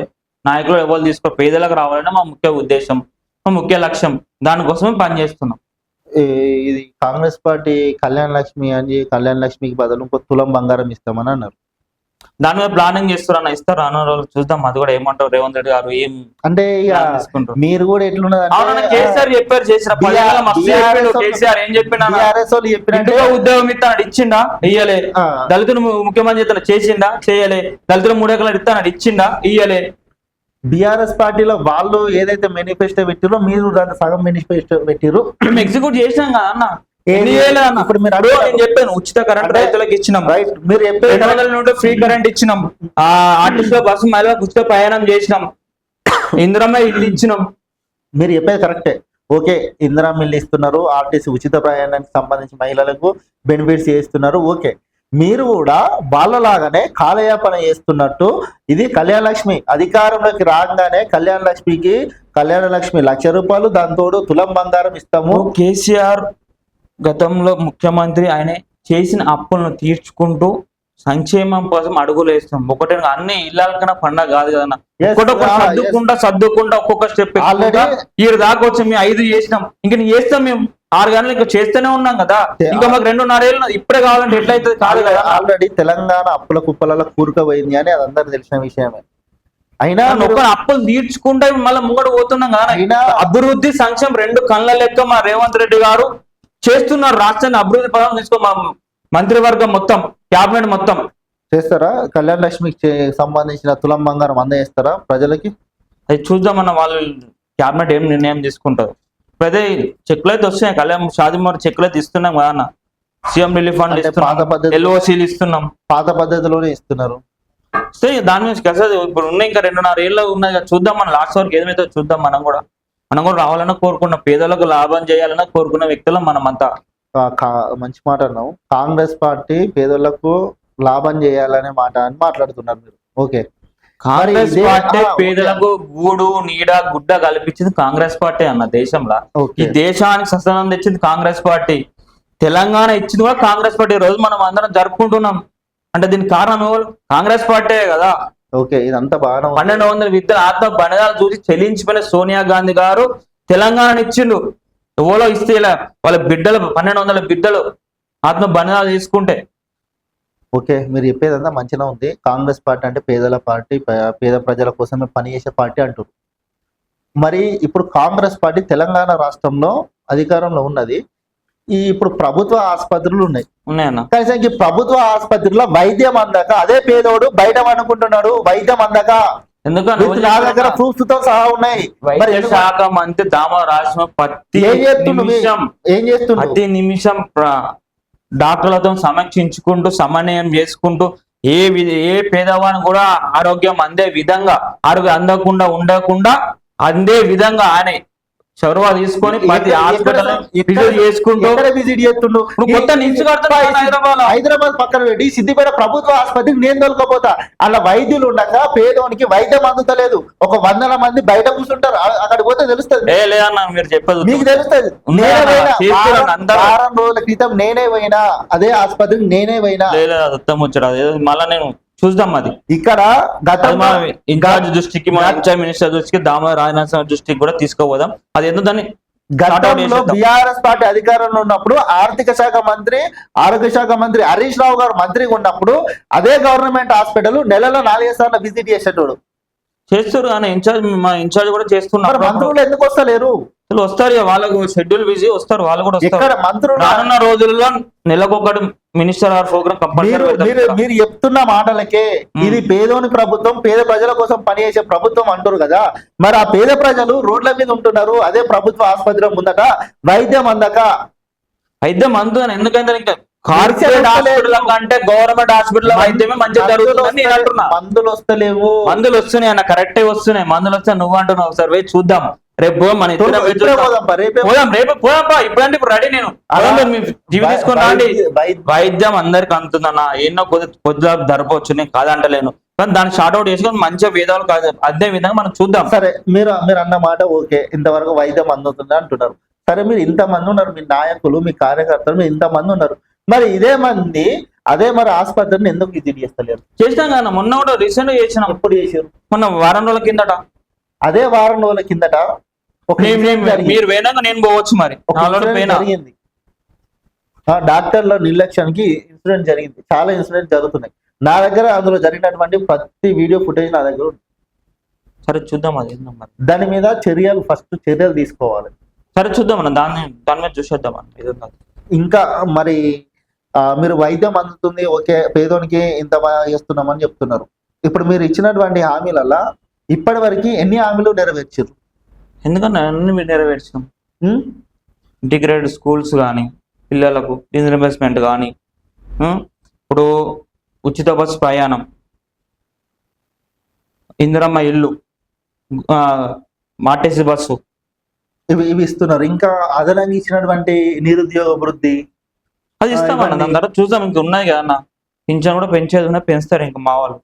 A: నాయకులు ఎవరు తీసుకోవాలి. పేదలకు రావాలని మా ముఖ్య ఉద్దేశం, మా ముఖ్య లక్ష్యం. దానికోసమే పని చేస్తున్నాం.
B: ఇది కాంగ్రెస్ పార్టీ కళ్యాణ లక్ష్మి అని, కళ్యాణ లక్ష్మికి బదులు ఇంకో తులం బంగారం ఇస్తామని అన్నారు.
A: దాని మీద ప్లానింగ్ చేస్తారన్న ఇస్తారు అన్న రోజులు చూద్దాం. అది కూడా ఏమంటారు రేవంత్ రెడ్డి గారు ఏం
B: అంటే మీరు కూడా ఎట్లున్నది
A: కేసీఆర్ చెప్పారు, చేసిన కేసీఆర్ ఏం చెప్పినా ఉద్యోగం ఇస్తాడు, ఇచ్చిండా ఇయ్యలే. దళితులు ముఖ్యమంత్రి ఇస్తాడు, చేసిండా చేయలే. దళితులు 3 ఎకరాలు ఇస్తాడు, ఇచ్చిండా ఇయ్యలే.
B: బీఆర్ఎస్ పార్టీలో వాళ్ళు ఏదైతే మేనిఫెస్టో పెట్టిరో మీరు దాన్ని సగం మేనిఫెస్టో పెట్టిరు,
A: మేము ఎగ్జిక్యూట్ చేసినాం కదా అన్న. ఇప్పుడు మీరు నేను చెప్పాను, ఉచిత కరెంట్ రైతులకు ఇచ్చినాం,
B: మీరు
A: 200 నుండి ఫ్రీ కరెంట్ ఇచ్చినాం, ఆర్టీసీ బస్సు మహిళలకు ఉచిత ప్రయాణం చేసినాం, ఇందిరమ్మ ఇల్లు ఇచ్చినాం.
B: మీరు చెప్పేది కరెక్టే. ఓకే, ఇందిరమ్మ ఇల్లు ఇస్తున్నారు, ఆర్టీసీ ఉచిత ప్రయాణానికి సంబంధించి మహిళలకు బెనిఫిట్స్ చేస్తున్నారు. ఓకే, మీరు కూడా వాళ్ళలాగానే కాలయాపన చేస్తున్నట్టు ఇది కళ్యాణ లక్ష్మి అధికారంలోకి రాగానే కళ్యాణ లక్ష్మికి ₹1,00,000, దాంతోడు తులం బంగారం ఇస్తాము.
A: కేసీఆర్ గతంలో ముఖ్యమంత్రి, ఆయన చేసిన అప్పులను తీర్చుకుంటూ సంక్షేమం కోసం అడుగులు వేస్తాం. ఒకటే అన్ని ఇళ్ళకన్నా పండగ కాదు కదన్నా, సర్దుకుంటా ఒక్కొక్క స్టెప్ ఈ దాకా వచ్చి మేము 5 చేసినాం, ఇంక చేస్తాం. మేము 6 గంటలు ఇంకా చేస్తూనే ఉన్నాం కదా. ఇంకా మాకు 2.5 ఏళ్ళు ఇప్పుడే కావాలంటే ఎట్లయితే కాదు కదా.
B: ఆల్రెడీ తెలంగాణ అప్పుల కుప్పలలో కూరుకుపోయింది అని అది అందరు తెలిసిన విషయమే. అయినా
A: అప్పులు తీర్చుకుంటే మళ్ళీ ముంగడు పోతున్నాం కదా. అభివృద్ధి సంక్షేమం 2 కళ్ళ లెక్క మా రేవంత్ రెడ్డి గారు చేస్తున్నారు. రాష్ట్రాన్ని అభివృద్ధి పదం తీసుకో, మా మంత్రివర్గం మొత్తం, క్యాబినెట్ మొత్తం
B: చేస్తారా? కళ్యాణ లక్ష్మికి సంబంధించిన తులం బంగారం అందజేస్తారా ప్రజలకి?
A: అది చూద్దామన్న వాళ్ళు క్యాబినెట్ ఏం నిర్ణయం తీసుకుంటారు. అదే చెక్లు అయితే వస్తున్నాయి, కళ్యాణ్ షాదీమోర్ చెక్లు అయితే ఇస్తున్నాం కదా అన్న. సీఎం రిలీఫ్ ఫండ్ LOCలు ఇస్తున్నాం,
B: పాత పద్ధతిలోనే ఇస్తున్నారు.
A: దాని నుంచి కసదు ఇప్పుడు ఉన్నాయి, ఇంకా 2.5 ఏళ్ళు ఉన్నాయి. చూద్దాం మన లాస్ట్ వరకు ఏదైతే చూద్దాం. మనం కూడా రావాలన్నా కోరుకున్న, పేదలకు లాభం చేయాలన్నా కోరుకున్న వ్యక్తులు మనం అంతా.
B: మంచి మాట అన్నావు. కాంగ్రెస్ పార్టీ పేదలకు లాభం చేయాలనే మాట అని మాట్లాడుతున్నారు మీరు. ఓకే,
A: కాంగ్రెస్ పార్టీ పేదలకు గూడు నీడ గుడ్డ కల్పించింది కాంగ్రెస్ పార్టీ అన్న దేశంలో. ఈ దేశానికి ససనం తెచ్చింది కాంగ్రెస్ పార్టీ. తెలంగాణ ఇచ్చింది కూడా కాంగ్రెస్ పార్టీ. రోజు మనం అందరం జరుపుకుంటున్నాం అంటే దీనికి కారణం ఎవరు? కాంగ్రెస్ పార్టీ కదా.
B: ఓకే, ఇదంతా బాగా
A: 1200 విద్యల ఆత్మ బలిదానాలు చూసి చెల్లించిపోయిన సోనియా గాంధీ గారు తెలంగాణ ఇచ్చిండు. ఎవరో ఇస్తే వాళ్ళ బిడ్డలు 1200 బిడ్డలు ఆత్మ బలిదానాలు తీసుకుంటే.
B: ఓకే, మీరు చెప్పేదంతా మంచిగా ఉంది. కాంగ్రెస్ పార్టీ అంటే పేదల పార్టీ, పేద ప్రజల కోసమే పనిచేసే పార్టీ అంటారు. మరి ఇప్పుడు కాంగ్రెస్ పార్టీ తెలంగాణ రాష్ట్రంలో అధికారంలో ఉన్నది. ఇప్పుడు ప్రభుత్వ ఆసుపత్రులు ఉన్నాయన్న, కనీసం ఈ ప్రభుత్వ ఆసుపత్రిలో వైద్యం అందక అదే పేదోడు బయట అనుకుంటున్నాడు. వైద్యం అందక
A: ఎందుకంటే
B: With నా దగ్గర ప్రూఫ్స్ తో సహా ఉన్నాయి. మరి
A: వైద్య
B: ఎందుకు-
A: శాఖ మంత్రి దామోదర్ రాజనరసింహ
B: ఏం చేస్తుండు ఏం చేస్తుండు
A: ప్రతి నిమిషం డాక్టర్లతో సమీక్షించుకుంటూ సమన్వయం చేసుకుంటూ ఏ పేదవాడిని కూడా ఆరోగ్యం అందే విధంగా ఆరోగ్యం అందకుండా ఉండకుండా అందే విధంగా ఆయన చొరవ తీసుకొని ప్రతి హాస్పిటల్ విజిట్ చేసుకుంటూ
B: విజిట్ చేస్తుండు
A: ఇప్పుడు కొత్త నిల్చు కడుతున్నాడు హైదరాబాద్ లో.
B: హైదరాబాద్ పక్కన పెట్టి సిద్దిపేట ప్రభుత్వ ఆసుపత్రికి నేను తోలుకపోతా. అలా వైద్యులు ఉండగా పేదోనికి వైద్యం అందుతలేదు. ఒక 100 మంది బయట కూర్చుంటారు. అక్కడికి పోతే తెలుస్తుంది.
A: లేదన్నా మీరు చెప్పదు
B: మీకు తెలుస్తుంది. వారం రోజుల క్రితం నేనే పోయినా అదే ఆసుపత్రికి నేనే పోయినా.
A: మొత్తం వచ్చాడు మళ్ళా నేను చూద్దాం అది
B: ఇక్కడ గతంలో
A: ఇన్ఛార్జ్ దృష్టికి మన ఇన్ఛార్జ్ మినిస్టర్ దృష్టికి దామోదర్ రాజనరసింహ దృష్టికి కూడా తీసుకుపోదాం. అది ఎందుకు దాన్ని
B: గతంలో బీఆర్ఎస్ పార్టీ అధికారంలో ఉన్నప్పుడు ఆర్థిక శాఖ మంత్రి ఆరోగ్య శాఖ మంత్రి హరీష్ రావు గారు మంత్రిగా ఉన్నప్పుడు అదే గవర్నమెంట్ హాస్పిటల్ నెలలో 4 సార్లు విజిట్ చేసేటోడు.
A: చేస్తారు కానీ మా ఇన్ఛార్జ్ కూడా చేస్తున్నారు.
B: మంత్రులు ఎందుకు వస్తలేరు?
A: వస్తారు వాళ్ళకు షెడ్యూల్ బిజీ వస్తారు. వాళ్ళు కూడా
B: ఇక్కడ మంత్రులు
A: రానున్న రోజుల్లో నెలకొకటి మినిస్టర్ ఆర్ ప్రోగ్రామ్
B: మీరు చెప్తున్న మాటలకే ఇది పేదోని ప్రభుత్వం, పేద ప్రజల కోసం పనిచేసే ప్రభుత్వం అంటారు కదా. మరి ఆ పేద ప్రజలు రోడ్ల మీద ఉంటున్నారు. అదే ప్రభుత్వ ఆసుపత్రి ముందట వైద్యం అందక
A: వైద్యం అందుకని ఎందుకంటే ఇంకా కార్పొరేట్ హాస్పిటల్ కంటే గవర్నమెంట్ హాస్పిటల్ వైద్యమే మంచిగా జరుగుతుందని నేను అంటున్నా.
B: మందులు వస్తలేవు.
A: మందులు వస్తున్నాయి అన్న కరెక్టే వస్తున్నాయి. మందులు వస్తే నువ్వు అంటున్నావు. ఒకసారి పోయి చూద్దాం. రేపు మన పోదాం. రేపు పోదాంపా. ఇప్పుడంటే ఇప్పుడు రెడీ నేను జీవి తీసుకొని రండి. వైద్యం అందరికి అందుతుందన్న. ఎన్నో కొద్దిగా ధరపోవచ్చు నేను కాదంటలేను. కానీ దాన్ని షార్ట్ అవుట్ చేసుకొని మంచిగా వేదాలు కాదు అదే విధంగా మనం చూద్దాం.
B: సరే మీరు అన్న మాట ఓకే. ఇంతవరకు వైద్యం అందుతుంది అంటున్నారు. సరే మీరు ఇంతమంది ఉన్నారు, మీ నాయకులు మీ కార్యకర్తలు మీరు ఇంతమంది ఉన్నారు. మరి ఇదే మంది అదే మరి ఆసుపత్రిని ఎందుకు విజిట్ చేస్తలేరు?
A: చేసినాం కదా మొన్న కూడా రీసెంట్ గా చేసినాం.
B: ఎప్పుడు చేసారు?
A: మొన్న వారం రోజుల కిందట.
B: అదే వారం రోజుల కిందట
A: మీరు పోయినాక నేను పోవచ్చు. మరి
B: జరిగింది డాక్టర్ల నిర్లక్ష్యానికి ఇన్సిడెంట్ జరిగింది. చాలా ఇన్సిడెంట్ జరుగుతున్నాయి. నా దగ్గర అందులో జరిగినటువంటి ప్రతి వీడియో ఫుటేజ్ నా దగ్గర ఉంది.
A: సరే చూద్దాం. అది
B: దాని మీద ఫస్ట్ చర్యలు తీసుకోవాలి.
A: సరే చూద్దాం అన్న. దాని మీద చూసేద్దాం అన్న. ఇంకా
B: మరి మీరు వైద్యం అందుతుంది ఓకే, పేదోనికి ఇంత చేస్తున్నామని చెప్తున్నారు. ఇప్పుడు మీరు ఇచ్చినటువంటి హామీలల్లా ఇప్పటి వరకు ఎన్ని హామీలు నెరవేర్చారు?
A: ఎందుకన్నా అన్ని నెరవేర్చినాం. ఇంటిగ్రేటెడ్ స్కూల్స్ కానీ, పిల్లలకు రీఇంబర్స్మెంట్ కానీ, ఇప్పుడు ఉచిత బస్సు ప్రయాణం, ఇందిరమ్మ ఇల్లు, ఆర్టీసీ బస్సు
B: ఇవి ఇస్తున్నారు. ఇంకా అదనంగా ఇచ్చినటువంటి నిరుద్యోగ వృద్ధి
A: అది ఇస్తామన్న. దాని తర్వాత చూద్దాం. ఇంకా ఉన్నాయి కదా అన్న. పింఛన్ కూడా పెంచేది ఉన్నాయి, పెంచుతారు ఇంకా మా వాళ్ళు.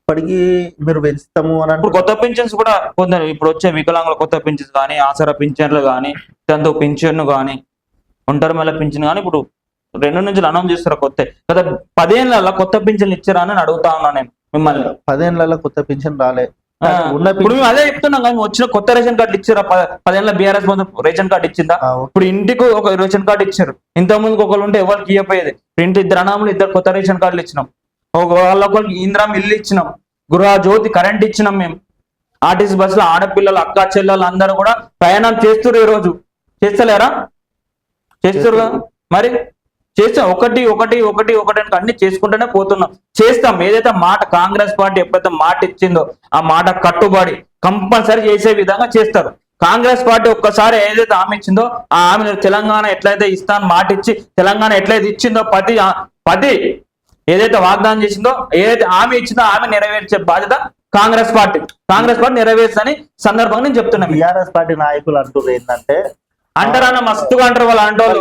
B: ఇప్పటికీ మీరు పెంచుతాము అని
A: ఇప్పుడు కొత్త పింఛన్స్ కూడా పొందారు. ఇప్పుడు వచ్చే వికలాంగుల కొత్త పింఛన్స్ కానీ, ఆసరా పింఛన్లు కానీ, దాంతో పింఛన్ను కానీ, ఒంటరి మళ్ళీ పింఛన్ కానీ ఇప్పుడు 2 నుంచి అనౌన్స్ చేస్తారు. కొత్త గత 10 ఏళ్ళ కొత్త పింఛన్లు ఇచ్చారా అని అడుగుతా ఉన్నా నేను మిమ్మల్ని.
B: 10 ఏళ్ళ కొత్త పింఛన్ రాలే.
A: ఇప్పుడు మేము అదే చెప్తున్నాం కానీ వచ్చిన కొత్త రేషన్ కార్డులు ఇచ్చారా? 10 ఏళ్ళ బీఆర్ఎస్ రేషన్ కార్డు ఇచ్చిందా? ఇప్పుడు ఇంటికి ఒక రేషన్ కార్డు ఇచ్చారు. ఇంత ముందుకు ఒకళ్ళు ఉంటే ఎవరికి ఇవ్వపోయేది. ఇద్దరు అనాములు 2 కొత్త రేషన్ కార్డులు ఇచ్చినాం. వాళ్ళకి ఇందిరామ ఇల్లు ఇచ్చినాం. గృహ జ్యోతి కరెంట్ ఇచ్చినాం. మేము ఆర్టీసీ బస్సులో ఆడపిల్లలు అక్క చెల్లెలు అందరూ కూడా ప్రయాణం చేస్తున్నారు. ఈ రోజు చేస్తలేరా? చేస్తురుగా. మరి చేస్తాం. ఒకటి అన్ని చేసుకుంటూనే పోతున్నాం. చేస్తాం. ఏదైతే మాట కాంగ్రెస్ పార్టీ ఎప్పుడైతే మాట ఇచ్చిందో ఆ మాట కట్టుబడి కంపల్సరీ చేసే విధంగా చేస్తారు. కాంగ్రెస్ పార్టీ ఒక్కసారి ఏదైతే హామీ ఇచ్చిందో ఆ హామీ తెలంగాణ ఎట్లయితే ఇస్తాను మాట ఇచ్చి తెలంగాణ ఎట్లయితే ఇచ్చిందో పది ఏదైతే వాగ్దానం చేసిందో ఏదైతే హామీ ఇచ్చిందో హామీ నెరవేర్చే బాధ్యత కాంగ్రెస్ పార్టీ నెరవేర్చని సందర్భంగా నేను చెప్తున్నా.
B: బీఆర్ఎస్ పార్టీ నాయకులు అంటున్నారు ఏంటంటే
A: అంటారన్న మస్తుగా అంటారు.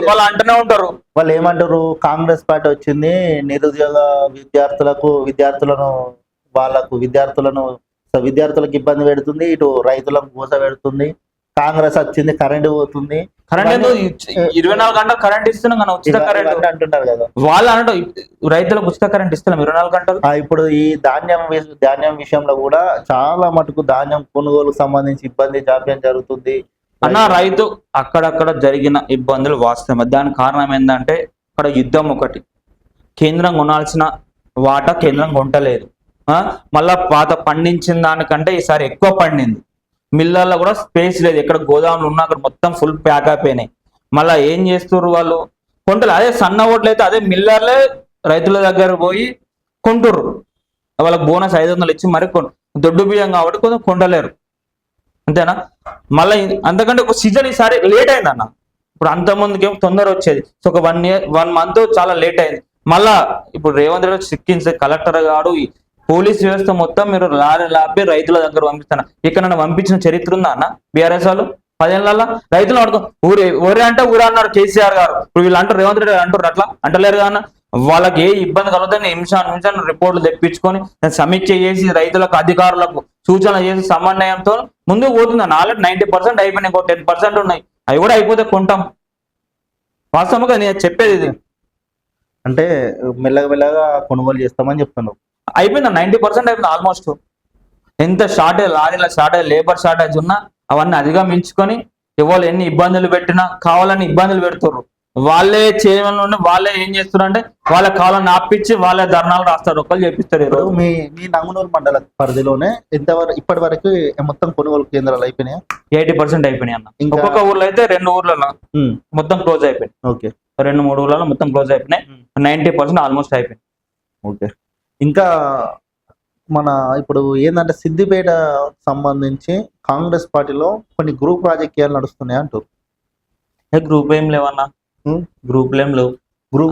A: వాళ్ళు అంటూనే ఉంటారు.
B: వాళ్ళు ఏమంటారు? కాంగ్రెస్ పార్టీ వచ్చింది నిరుద్యోగ విద్యార్థులకు ఇబ్బంది పెడుతుంది, ఇటు రైతులకు గోస పెడుతుంది. కాంగ్రెస్ వచ్చింది కరెంట్ పోతుంది.
A: కరెంట్ 24 గంటలు కరెంట్ ఇస్తున్నాం కానీ ఉచిత కరెంట్
B: అంటున్నారు కదా.
A: వాళ్ళు అంటారు రైతులకు ఉచిత కరెంట్ ఇస్తున్నాం 24 గంటలు.
B: ఇప్పుడు ఈ ధాన్యం విషయంలో కూడా చాలా మటుకు ధాన్యం కొనుగోలుకు సంబంధించి ఇబ్బంది జాప్యం జరుగుతుంది
A: అన్న. రైతు అక్కడక్కడ జరిగిన ఇబ్బందులు వాస్తవమే. దానికి కారణం ఏంటంటే అక్కడ యుద్ధం ఒకటి. కేంద్రం కొనాల్సిన వాటా కేంద్రం కొంటలేదు. మళ్ళా పాత పండించిన దానికంటే ఈసారి ఎక్కువ పండింది. మిల్లర్లో కూడా స్పేస్ లేదు. ఎక్కడ గోదాములు ఉన్నా అక్కడ మొత్తం ఫుల్ ప్యాక్ అయిపోయినాయి. మళ్ళీ ఏం చేస్తున్నారు వాళ్ళు? కొంటారు. అదే సన్న ఓట్లు అయితే అదే మిల్లర్లే రైతుల దగ్గర పోయి కొంటుర్రు. వాళ్ళకి బోనస్ 500 ఇచ్చి మరి దొడ్డు బియ్యం కాబట్టి కొంచెం కొండలేరు, అంతేనా? మళ్ళీ అంతకంటే ఒక సీజన్ ఈసారి లేట్ అయింది అన్న. ఇప్పుడు అంత ముందుకేమో తొందర వచ్చేది, సో ఒక 1 month చాలా లేట్ అయింది. మళ్ళా ఇప్పుడు రేవంత్ రెడ్డి సిక్కించి కలెక్టర్ గారు ఈ పోలీస్ వ్యవస్థ మొత్తం మీరు లాపి రైతుల దగ్గర పంపిస్తాను. ఇక్కడ పంపించిన చరిత్ర ఉందా అన్న బీఆర్ఎస్ వాళ్ళు 10 ఏళ్ళ? రైతులు అడుగు ఊరే అంటే ఊరే అన్నారు కేసీఆర్ గారు, ఇప్పుడు వీళ్ళు అంటారు రేవంత్ రెడ్డి అంటారు, అట్లా అంటలేరు కదా. వాళ్ళకి ఏ ఇబ్బంది కలుగుతుంది నిమిషాన్ని రిపోర్ట్లు తెప్పించుకొని సమీక్ష చేసి రైతులకు అధికారులకు సూచన చేసి సమన్వయంతో ముందుకు పోతుంది. ఆల్రెడీ 90% అయిపోయినాయి, ఇంకో 10% ఉన్నాయి, అవి కూడా అయిపోతే కొంటాం. వాస్తవంగా నేను చెప్పేది ఇది.
B: అంటే మెల్లగా కొనుగోలు చేస్తామని చెప్తున్నావు.
A: అయిపోయింది 90% అయిపోయింది ఆల్మోస్ట్. ఎంత షార్టేజ్, లారీల షార్టేజ్, లేబర్ షార్టేజ్ ఉన్నా అవన్నీ అధిగమించుకొని ఎవరు ఎన్ని ఇబ్బందులు పెట్టినా కావాలని ఇబ్బందులు పెడుతుర్రు. వాళ్ళే చేయమని వాళ్ళే ఏం చేస్తున్నారు అంటే వాళ్ళ కావాలని ఆపించి వాళ్ళే ధర్నాలు రాస్తారు, ఒకళ్ళు చేపిస్తారు.
B: ఇప్పుడు మీ నంగునూరు మండల పరిధిలోనే ఎంతవరకు ఇప్పటి వరకు మొత్తం కొనుగోలు కేంద్రాలు అయిపోయినాయా?
A: 80% అయిపోయినాయి అన్న. ఒక్కొక్క ఊర్లో అయితే 2 ఊర్లలో మొత్తం క్లోజ్ అయిపోయింది.
B: ఓకే,
A: 2-3 ఊర్లలో మొత్తం క్లోజ్ అయిపోయినాయి. 90% ఆల్మోస్ట్ అయిపోయింది.
B: ఓకే. ఇంకా మన ఇప్పుడు ఏంటంటే సిద్దిపేట సంబంధించి కాంగ్రెస్ పార్టీలో కొన్ని గ్రూప్ రాజకీయాలు నడుస్తున్నాయి అంటారు.
A: గ్రూప్ ఏం లేవన్నా, గ్రూప్ ఏం లేవు.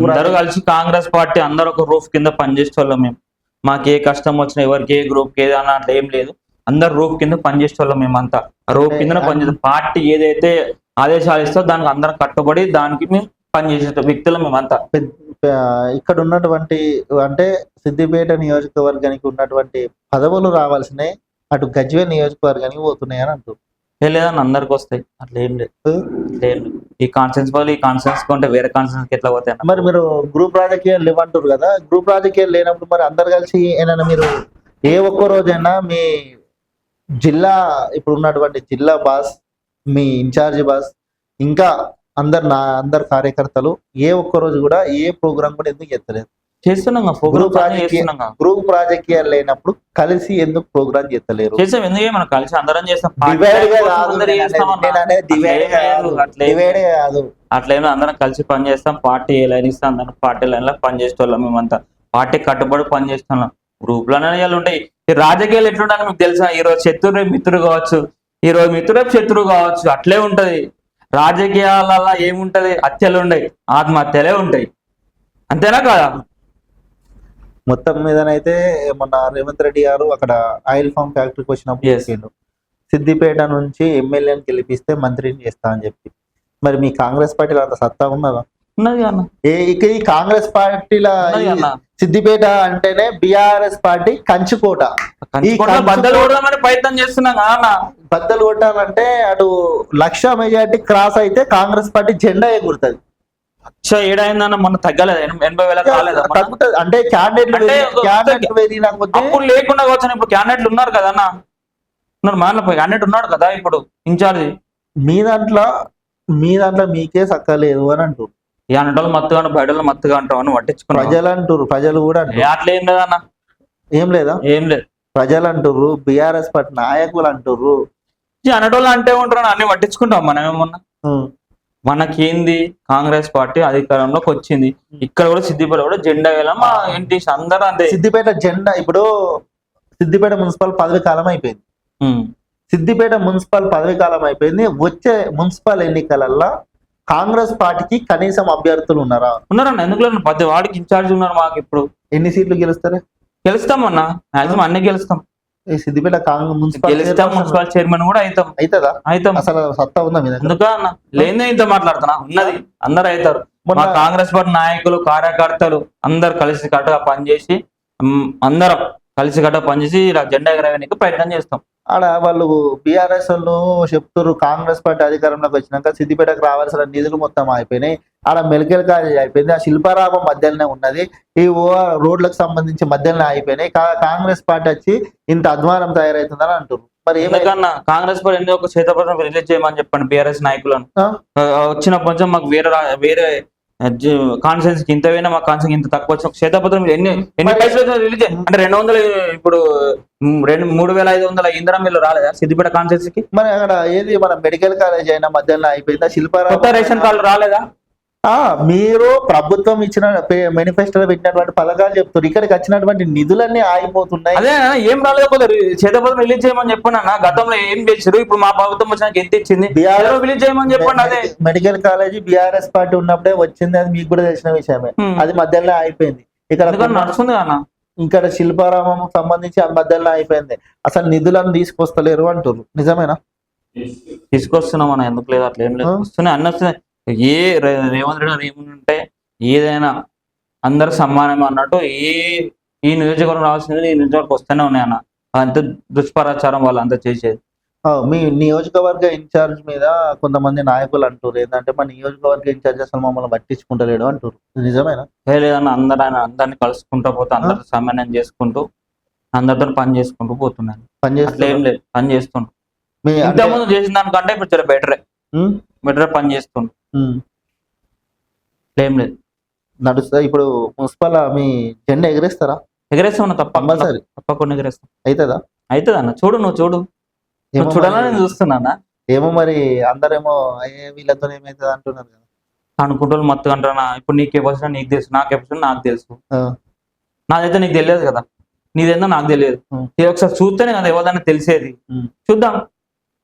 A: అందరూ కలిసి కాంగ్రెస్ పార్టీ అందరూ ఒక రూఫ్ కింద పనిచేసే వాళ్ళం మేము. మాకు ఏ కష్టం వచ్చినా ఎవరికి ఏ గ్రూప్ ఏది అన్న అట్లా ఏం లేదు, అందరు రూఫ్ కింద పనిచేసే వాళ్ళం మేమంతా. రూఫ్ కింద పనిచేస్తాం. పార్టీ ఏదైతే ఆదేశాలు ఇస్తో దానికి అందరం కట్టుబడి దానికి మేము పనిచేసే వ్యక్తులు మేమంతా.
B: ఇక్కడ ఉన్నటువంటి అంటే సిద్దిపేట నియోజకవర్గానికి ఉన్నటువంటి పదవులు రావాల్సినవి అటు గజ్వేల్ నియోజకవర్గానికి పోతున్నాయి అని అంటారు.
A: లేదని అందరికి వస్తాయి, అట్లా ఏం లేదు. ఈ కాన్ఫరెన్స్ వాళ్ళు ఈ కాన్ఫరెన్స్ కొంటే వేరే కాన్ఫరెన్స్ ఎట్లా పోతాయి?
B: మరి మీరు గ్రూప్ రాజకీయాలు లేవంటారు కదా, గ్రూప్ రాజకీయాలు లేనప్పుడు మరి అందరు కలిసి ఏమైనా మీరు ఏ ఒక్క రోజైనా మీ జిల్లా ఇప్పుడు ఉన్నటువంటి జిల్లా బాస్, మీ ఇన్ఛార్జి బాస్, ఇంకా అందరు కార్యకర్తలు ఏ ఒక్క రోజు కూడా ఏ ప్రోగ్రామ్ కూడా ఎందుకు ఎత్తలేదు?
A: చేస్తున్నాం.
B: గ్రూప్ రాజకీయాలు లేనప్పుడు కలిసి ఎందుకు ప్రోగ్రామ్ చేస్తలేరు?
A: చేస్తాం, ఎందుకు మనం కలిసి అందరం చేస్తాం. అట్లేమో అందరం కలిసి పని చేస్తాం. పార్టీ ఏ లైన్ ఇస్తాం అందరం పార్టీ లైన్ లో పని చేసేవాళ్ళం మేమంతా. పార్టీ కట్టుబడి పని చేస్తున్నాం. గ్రూప్ లోనే ఉంటాయి. ఈ రాజకీయాలు ఎట్లుంటాయని మీకు తెలుసా? ఈ రోజు శత్రువు రేపు మిత్రుడు కావచ్చు, ఈ రోజు మిత్రుడు రేపు శత్రువు కావచ్చు, అట్లే ఉంటది. రాజకీయాలలో ఏముంటది? హత్యలు ఉండయి, ఆత్మహత్యలే ఉంటాయి, అంతేనా కాదా?
B: మొత్తం మీదనైతే మొన్న రేవంత్ రెడ్డి గారు అక్కడ ఆయిల్ ఫామ్ ఫ్యాక్టరీకి వచ్చినప్పుడు చెప్పిండు సిద్దిపేట నుంచి ఎమ్మెల్యేని గెలిపిస్తే మంత్రిని చేస్తా అని చెప్పి. మరి మీ కాంగ్రెస్ పార్టీలో అంత సత్తా ఉన్నదా?
A: ఉన్నది అన్న.
B: ఈ కాంగ్రెస్ పార్టీలో సిద్దిపేట అంటేనే బీఆర్ఎస్ పార్టీ కంచుకోట.
A: బద్దలు కొడదామని ప్రయత్నం చేస్తున్నాం కదా.
B: బద్దలు కొట్టాలంటే అటు 1,00,000 మెజార్టీ క్రాస్ అయితే కాంగ్రెస్ పార్టీ జెండా ఎగురుతుంది.
A: ఏడైందన్న మొన్న తగ్గలేదు, 80,000 కాలేదు.
B: అంటే
A: అప్పుడు లేకుండా వచ్చాను. ఇప్పుడు క్యాండిడేట్లు ఉన్నారు కదా అన్న, ఉన్నారు. క్యాండిడేట్ ఉన్నాడు కదా ఇప్పుడు ఇన్ఛార్జి.
B: మీ దాంట్లో మీకే సక్కలేదు అని అంటారు.
A: ఈ అన్నటోళ్ళు మత్తుగా బయట మత్తుగా అంటారు అని పట్టించుకున్నారు.
B: ప్రజలు అంటారు, ప్రజలు కూడా
A: అట్లా ఏం లేదన్న.
B: ఏం లేదా?
A: ఏం లేదు.
B: ప్రజలు అంటారు, బీఆర్ఎస్ పార్టీ నాయకులు అంటారు.
A: అన్నటోళ్ళు అంటే ఉంటారు, అన్ని పట్టించుకుంటాం మనం. ఏమన్నా మనకేంది, కాంగ్రెస్ పార్టీ అధికారంలోకి వచ్చింది. ఇక్కడ కూడా సిద్దిపేట కూడా జెండా వేయాలి. మా ఏంటి అందరూ అంతే.
B: సిద్దిపేట జెండా ఇప్పుడు సిద్దిపేట మున్సిపల్ పదవి కాలం అయిపోయింది. సిద్దిపేట మున్సిపల్ పదవి కాలం అయిపోయింది. వచ్చే మున్సిపల్ ఎన్నికలల్లో కాంగ్రెస్ పార్టీకి కనీసం అభ్యర్థులు ఉన్నారా?
A: ఉన్నారన్న. ఎందుకు లేదు, 10 వార్డుకి ఇన్ఛార్జ్ ఉన్నారు. మాకు ఇప్పుడు
B: ఎన్ని సీట్లు గెలుస్తారా?
A: గెలుస్తాం అన్న, మాక్సిమం అన్ని గెలుస్తాం.
B: సిద్దిపేట
A: మున్సిపల్ చైర్మన్ కూడా అవుతాం.
B: అసలు సత్తా ఉందా మీద?
A: ఎందుకు అన్న, లేదే ఇంత మాట్లాడుతున్నా, ఉన్నది. అందరు అవుతారు. మా కాంగ్రెస్ పార్టీ నాయకులు కార్యకర్తలు అందరు కలిసి కట్టుగా పనిచేసి అందరం కలిసి కట్టుగా పనిచేసి ఇలా జెండా ఎగరవేయడానికి ప్రయత్నం చేస్తాం.
B: ఆడ వాళ్ళు బీఆర్ఎస్ వాళ్ళు చెప్తారు కాంగ్రెస్ పార్టీ అధికారంలోకి వచ్చినాక సిద్దిపేటకు రావాల్సిన నిధులు మొత్తం అయిపోయినాయి, ఆడ మెడికల్ కాలేజ్ అయిపోయింది, ఆ శిల్పారామం మధ్యలోనే ఉన్నది, ఈ రోడ్లకు సంబంధించి మధ్యలోనే అయిపోయినాయి, కాంగ్రెస్ పార్టీ వచ్చి ఇంత అధ్వానం తయారవుతుందని అంటారు. మరి
A: ఏమైనా కాంగ్రెస్ పార్టీ ఎందుకు ఒక శ్వేతపత్రం రిలీజ్ చేయమని చెప్పండి బీఆర్ఎస్ నాయకులను. వచ్చినప్పటి నుంచి మాకు వేరే కాన్ఫరెన్స్ కి ఇంత పోయినా మా కాన్ఫరెన్స్ ఇంత తక్కువ వచ్చిన శ్వేతపత్రం ఎన్ని పైసలు రిలీజ్ అంటే 200 ఇప్పుడు 3,500 ఇంధనం బిల్లు రాలేదా సిద్దిపేట కాన్ఫరెన్స్ కి?
B: మరి అక్కడ ఏది మన మెడికల్ కాలేజ్ అయినా మధ్యలో అయిపోయిందా? శిల్పారామం
A: కొత్త రేషన్ కార్డు రాలేదా?
B: మీరు ప్రభుత్వం ఇచ్చిన మేనిఫెస్టోలో పెట్టినటువంటి పథకాలు చెప్తారు, ఇక్కడికి వచ్చినటువంటి నిధులన్నీ ఆగిపోతున్నాయి.
A: అదే ఏం రాలేకపోతే చేతపదం రిలీజ్ చేయమని చెప్పండి అన్న. గతంలో ఏం చేశారు, ఇప్పుడు మా ప్రభుత్వం వచ్చినాక ఎంత ఇచ్చింది, రిలీజ్ చేయమని చెప్పండి. అదే
B: మెడికల్ కాలేజీ బీఆర్ఎస్ పార్టీ ఉన్నప్పుడే వచ్చింది, అది మీకు కూడా తెలిసిన విషయమే. అది మధ్యలో అయిపోయింది. ఇక్కడ
A: నడుస్తుంది అన్న.
B: ఇక్కడ శిల్పారామం సంబంధించి అది మధ్యలో అయిపోయింది. అసలు నిధులను తీసుకొస్తలేరు అంటారు, నిజమేనా?
A: తీసుకొస్తున్నాం అన్న, ఎందుకు లేదు, అట్లా ఏం లేదు, వస్తున్నాయి అన్న వస్తున్నాయి. రేవంత్ రెడ్డి గారు ఏముంటే ఏదైనా అందరు సమానమే అన్నట్టు ఈ నియోజకవర్గం రావాల్సింది ఈ నియోజకవర్గం వస్తూనే ఉన్నాయి అన్న. అంత దుష్ప్రచారం వాళ్ళు అంతా చేసేది.
B: మీ నియోజకవర్గ ఇన్ఛార్జ్ మీద కొంతమంది నాయకులు అంటారు ఏంటంటే మా నియోజకవర్గ ఇన్ఛార్జ్ అసలు మమ్మల్ని పట్టించుకుంటలేడు అంటారు, నిజమేనా?
A: లేదన్న, అందరిని కలుసుకుంటూ పోతే అందరు సమన్వయం చేసుకుంటూ అందరితో పని చేసుకుంటూ పోతున్నాను. ఏం లేదు, పని చేస్తుండ్రు. ఇంతకుముందు చేసిన దానికంటే ఇప్పుడు చాలా బెటర్ పని చేస్తుండ్రు. ఏం లేదు,
B: నడుస్తా. ఇప్పుడు మున్సిపల్ మీ జెండా ఎగరేస్తారా?
A: ఎగరేస్తామన్నా,
B: కంపల్సరీ
A: తప్పకుండా ఎగరేస్తాం.
B: అవుతుందా?
A: అవుతుంది అన్న, చూడు నువ్వు చూడాలని నేను చూస్తున్నా.
B: ఏమో మరి అందరేమో వీళ్ళతో ఏమైతుంది అంటున్నారు కదా,
A: అనుకుంటూ మొత్తం అంటున్నా. ఇప్పుడు నీకు కెపాసిటీ నీకు తెలుసు, నా కెపాసిటీ నాకు తెలుసు. నాదైతే నీకు తెలియదు కదా, నీదేందో నాకు తెలియదు. ఒకసారి చూస్తేనే కదా ఎవరిదైనా తెలిసేది. చూద్దాం,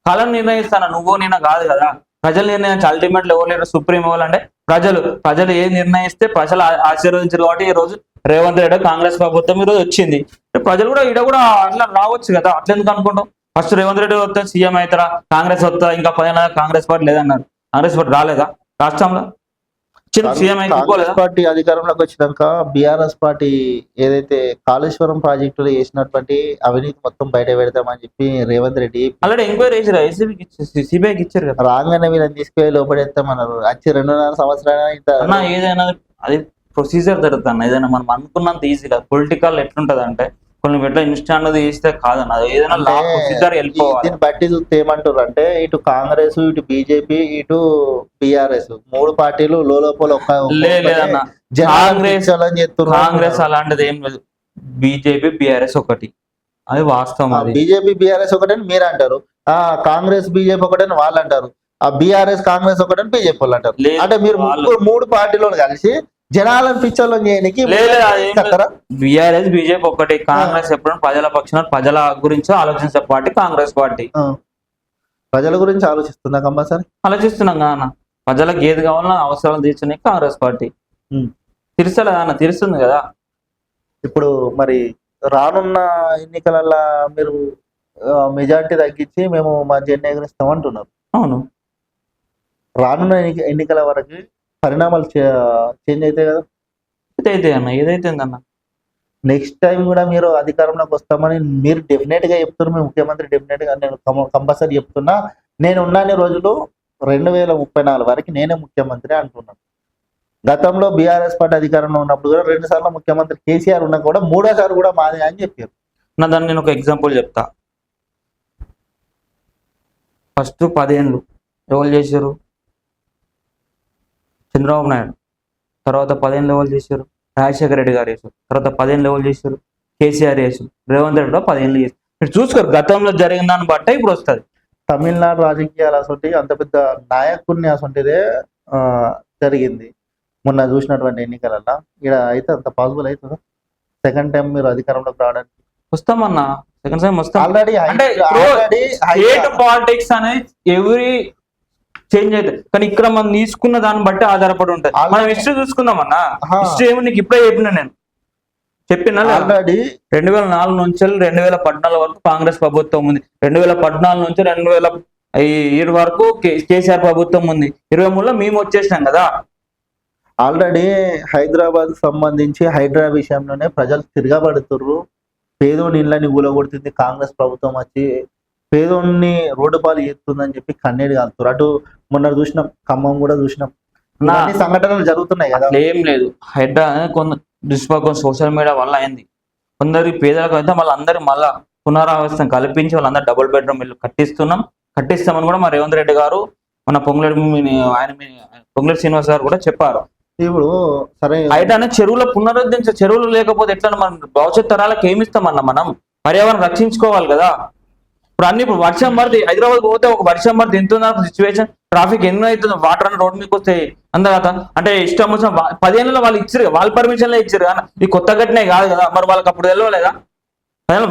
A: కాలం నిర్ణయిస్తాను, నువ్వు నేను కాదు కదా. ప్రజలు నిర్ణయించి అల్టిమేట్ ఎవరు లేరు, సుప్రీం ఇవ్వాలంటే ప్రజలు ఏం నిర్ణయిస్తే ప్రజలు ఆశీర్వదించారు. కాబట్టి ఈ రోజు రేవంత్ రెడ్డి కాంగ్రెస్ ప్రభుత్వం ఈ రోజు వచ్చింది. ప్రజలు కూడా ఈడ కూడా అట్లా రావచ్చు కదా, అట్లా ఎందుకు అనుకుంటాం? ఫస్ట్ రేవంత్ రెడ్డి వస్తే సీఎం అవుతారా, కాంగ్రెస్ వస్తా, ఇంకా 10 కాంగ్రెస్ పార్టీ లేదన్నారు. కాంగ్రెస్ పార్టీ రాలేదా రాష్ట్రంలో? సీఎం
B: పార్టీ అధికారంలోకి వచ్చినాక బీఆర్ఎస్ పార్టీ ఏదైతే కాళేశ్వరం ప్రాజెక్టులో చేసినటువంటి అవినీతి మొత్తం బయట పెడతామని చెప్పి రేవంత్ రెడ్డి
A: ఆల్రెడీ ఎంక్వైరీ చేసారు, సిబిఐకి ఇచ్చారు కదా.
B: రాగానే వీళ్ళని తీసుకెళ్ళి లోపడేస్తామన్నారు. వచ్చి 2.5 సంవత్సరాలు
A: ఏదైనా అది ప్రొసీజర్ జరుగుతుంది. ఏదైనా మనం అనుకున్నంత ఈజీ కాదు. పొలిటికల్ ఎట్లుంటది అంటే కొన్ని ఎట్లా ఇన్స్టాంట్ చేస్తే కాదన్న, ఏదైనా లా ప్రొసీజర్ వెళ్ళిపోవాలి.
B: దీన్ని బట్టి చూస్తే ఏమంటారు అంటే ఇటు కాంగ్రెస్, ఇటు బీజేపీ, ఇటు బీఆర్ఎస్ 3 పార్టీలు లోపల
A: లేదన్న. కాంగ్రెస్ అలాంటిది ఏం లేదు, బీజేపీ బీఆర్ఎస్ ఒకటి, అది వాస్తవం.
B: బీజేపీ బీఆర్ఎస్ ఒకటని మీరు అంటారు, కాంగ్రెస్ బీజేపీ ఒకటని వాళ్ళు అంటారు, ఆ బీఆర్ఎస్ కాంగ్రెస్ ఒకటని బీజేపీ వాళ్ళు అంటారు. అంటే మీరు 3 పార్టీలో కలిసి జనాలను పిచ్చోళ్ళని చేయడానికి
A: బీఆర్ఎస్ బీజేపీ ఒకటి. కాంగ్రెస్ ఎప్పుడైనా ప్రజల పక్షాన ప్రజల గురించి ఆలోచించే పార్టీ కాంగ్రెస్ పార్టీ.
B: ప్రజల గురించి ఆలోచిస్తుందా? కంపల్సరీ
A: ఆలోచిస్తున్నాం కదా, ప్రజలకు ఏది కావాలన్నా అవసరాలు తీర్చునే కాంగ్రెస్ పార్టీ తీరుస్తలేదా అన్న, తీరుస్తుంది కదా.
B: ఇప్పుడు మరి రానున్న ఎన్నికలలో మీరు మెజార్టీ తగ్గించి మేము మా జెండా ఎగరేస్తాం అంటున్నారు.
A: అవును,
B: రానున్న ఎన్నికల వరకు పరిణామాలు చేంజ్ అవుతాయి కదా.
A: అయితే అన్న, ఏదైతే అన్న
B: నెక్స్ట్ టైం కూడా మీరు అధికారంలోకి వస్తామని మీరు డెఫినెట్ గా చెప్తున్నారు. మీ ముఖ్యమంత్రి డెఫినెట్ గా, నేను కంపల్సరీ చెప్తున్నా, నేను ఉన్నన్ని రోజులు 2034 వరకు నేనే ముఖ్యమంత్రి అంటున్నాను. గతంలో బీఆర్ఎస్ పార్టీ అధికారంలో ఉన్నప్పుడు కూడా 2 సార్లు ముఖ్యమంత్రి కేసీఆర్ ఉన్నా కూడా 3వ సారి కూడా మాదే అని చెప్పారు.
A: నా దాన్ని నేను ఒక ఎగ్జాంపుల్ చెప్తా. ఫస్ట్ 10 ఏళ్ళు ఎవరు చేశారు? చంద్రబాబు నాయుడు. తర్వాత 10 ఏళ్ళు ఎవరు చేశారు? రాజశేఖర రెడ్డి గారు చేశారు. తర్వాత 10 ఏళ్ళు ఎవరు చేశారు? కేసీఆర్ చేశారు. రేవంత్ రెడ్డి 10 ఏళ్ళు చేశారు. మీరు చూసుకోరు, గతంలో జరిగిన దాన్ని బట్టే ఇప్పుడు వస్తుంది.
B: తమిళనాడు రాజకీయాలు అసలు అంత పెద్ద నాయకుడిని అసంటిదే జరిగింది మొన్న చూసినటువంటి ఎన్నికలలో. ఇక్కడ అయితే అంత పాసిబుల్ అవుతుందా సెకండ్ టైం మీరు అధికారంలోకి రావడానికి?
A: వస్తామన్నా, సెకండ్ టైం వస్తాం.
B: ఆల్రెడీ
A: పాలిటిక్స్ అనేది ఎవరి చేంజ్ అవుతుంది, కానీ ఇక్కడ మనం తీసుకున్న దాన్ని బట్టి ఆధారపడి ఉంటుంది. మనం హిస్టరీ చూసుకుందాం అన్న. హిస్టరీ ఏమో నీకు ఇప్పుడే చెప్పినా ఆల్రెడీ 2004 నుంచి 2014 వరకు కాంగ్రెస్ ప్రభుత్వం ఉంది. 2014 నుంచి 2007 వరకు కేసీఆర్ ప్రభుత్వం ఉంది. 23లో మేము వచ్చేసినాం కదా.
B: ఆల్రెడీ హైదరాబాద్ సంబంధించి హైడ్రా విషయంలోనే ప్రజలు తిరగబడుతుర్రు. పేదోని ఇళ్ళని కూలగొడుతుంది కాంగ్రెస్ ప్రభుత్వం వచ్చి, పేదోన్ని రోడ్డు పాలు చేస్తుందని చెప్పి కన్నీరు కాలుతారు. అటు మొన్న చూసినాం, ఖమ్మం కూడా చూసినాం, సంఘటనలు జరుగుతున్నాయి కదా.
A: ఏం లేదు, హైడ్రా కొంత దుష్ప్రభావం సోషల్ మీడియా వల్ల అయింది. కొందరికి పేదలకు అయితే వాళ్ళందరూ మళ్ళా పునరావాసం కల్పించి వాళ్ళందరూ డబుల్ బెడ్రూమ్ ఇల్లు కట్టిస్తామని కూడా మా రేవంత్ రెడ్డి గారు, మన పొంగులేటి శ్రీనివాస్ గారు కూడా చెప్పారు.
B: ఇప్పుడు సరే
A: హైడ్రా చెరువులో పునరుద్ధరించే, చెరువులు లేకపోతే ఎట్లా మనం భవిష్యత్ తరాలకు ఏమిస్తామన్నా? మనం పర్యావరణం రక్షించుకోవాలి కదా. ఇప్పుడు వర్షం పడితే హైదరాబాద్ పోతే ఒక వర్షం పడితే ఎంత సిచ్యువేషన్, ట్రాఫిక్ ఎన్నో అవుతుంది, వాటర్ అని రోడ్ మీకు వస్తాయి, అంతే కదా. అంటే ఇష్టం వచ్చిన 10 ఏళ్ళలో వాళ్ళు ఇచ్చారు, వాళ్ళ పర్మిషన్లే ఇచ్చారు కదా, ఈ కొత్త ఘటనే కాదు కదా. మరి వాళ్ళకి అప్పుడు తెలియలేదా?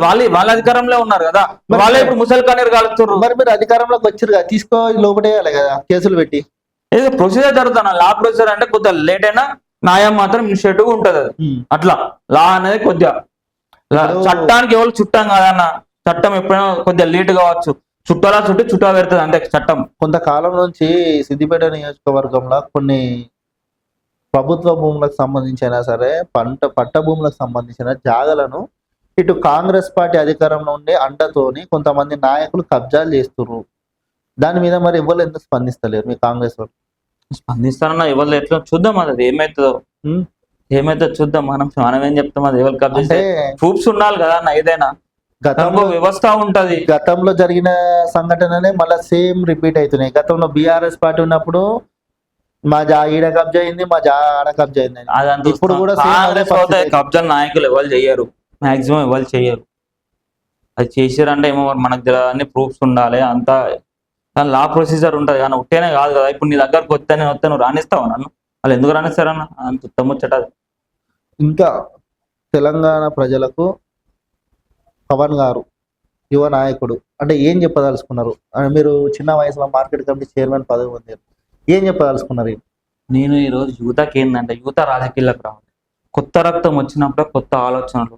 A: వాళ్ళ అధికారంలో ఉన్నారు కదా, వాళ్ళే ఇప్పుడు ముసలి కన్నీరు కాలుస్తున్నారు.
B: మరి మీరు అధికారంలోకి వచ్చారు కదా, తీసుకో లోపడేయాలి కదా కేసులు పెట్టి.
A: ఏదో ప్రొసీజర్ జరుగుతున్నా, లా ప్రొసీజర్ అంటే కొద్దిగా లేట్ అయినా న్యాయం మాత్రం ఇనిషియేటివ్ ఉంటది. అది అట్లా లా అనేది కొద్దిగా చట్టానికి ఎవరు చుట్టం కాదన్న. చట్టం ఎప్పుడైనా కొద్దిగా లేట్ కావచ్చు, చుట్టాలా చుట్టా పెడుతుంది అంతే చట్టం.
B: కొంతకాలం నుంచి సిద్దిపేట నియోజకవర్గంలో కొన్ని ప్రభుత్వ భూములకు సంబంధించిన సరే పట్ట భూములకు సంబంధించిన జాగలను ఇటు కాంగ్రెస్ పార్టీ అధికారంలో ఉండే అండతోని కొంతమంది నాయకులు కబ్జాలు చేస్తున్నారు. దాని మీద మరి ఎవరు ఎందుకు స్పందిస్తలేరు మీ కాంగ్రెస్ వాళ్ళు?
A: స్పందిస్తారన్నా ఎవరు ఎట్లా చూద్దాం, అది ఏమైతుందో చూద్దాం. మనం ఏం చెప్తాం, అది ఎవరు కబ్జా ప్రూఫ్స్ ఉండాలి కదా అన్న. ఏదైనా గతంలో వ్యవస్థ ఉంటది.
B: గతంలో జరిగిన సంఘటనలే మళ్ళీ సేమ్ రిపీట్ అవుతున్నాయి. గతంలో బీఆర్ఎస్ పార్టీ ఉన్నప్పుడు మా ఈడ కబ్జా అయింది, మా ఆడ కబ్జా అయింది. ఇప్పుడు కూడా
A: కబ్జా నాయకులు ఎవరు చెయ్యరు, మాక్సిమం ఎవరు చెయ్యరు. అది చేసారంటే ఏమో మనకు తెలియని ప్రూఫ్స్ ఉండాలి అంతా. కానీ లా ప్రొసీజర్ ఉంటది కానీ ఉట్టేనే కాదు కదా. ఇప్పుడు నీ దగ్గరకు వస్తే నువ్వు రాణిస్తావు నన్ను, వాళ్ళు ఎందుకు రాణిస్తారన్న? అంత ఉత్తముచ్చట.
B: ఇంకా తెలంగాణ ప్రజలకు పవన్ గారు యువ నాయకుడు అంటే ఏం చెప్పదలుచుకున్నారు? మీరు చిన్న వయసులో మార్కెట్ కమిటీ చైర్మన్ పదవి పొందారు, ఏం చెప్పదలుచుకున్నారు?
A: నేను ఈరోజు యువతకి ఏంటంటే, యువత రాజకీయాలకు రావాలి. కొత్త రక్తం వచ్చినప్పుడే కొత్త ఆలోచనలు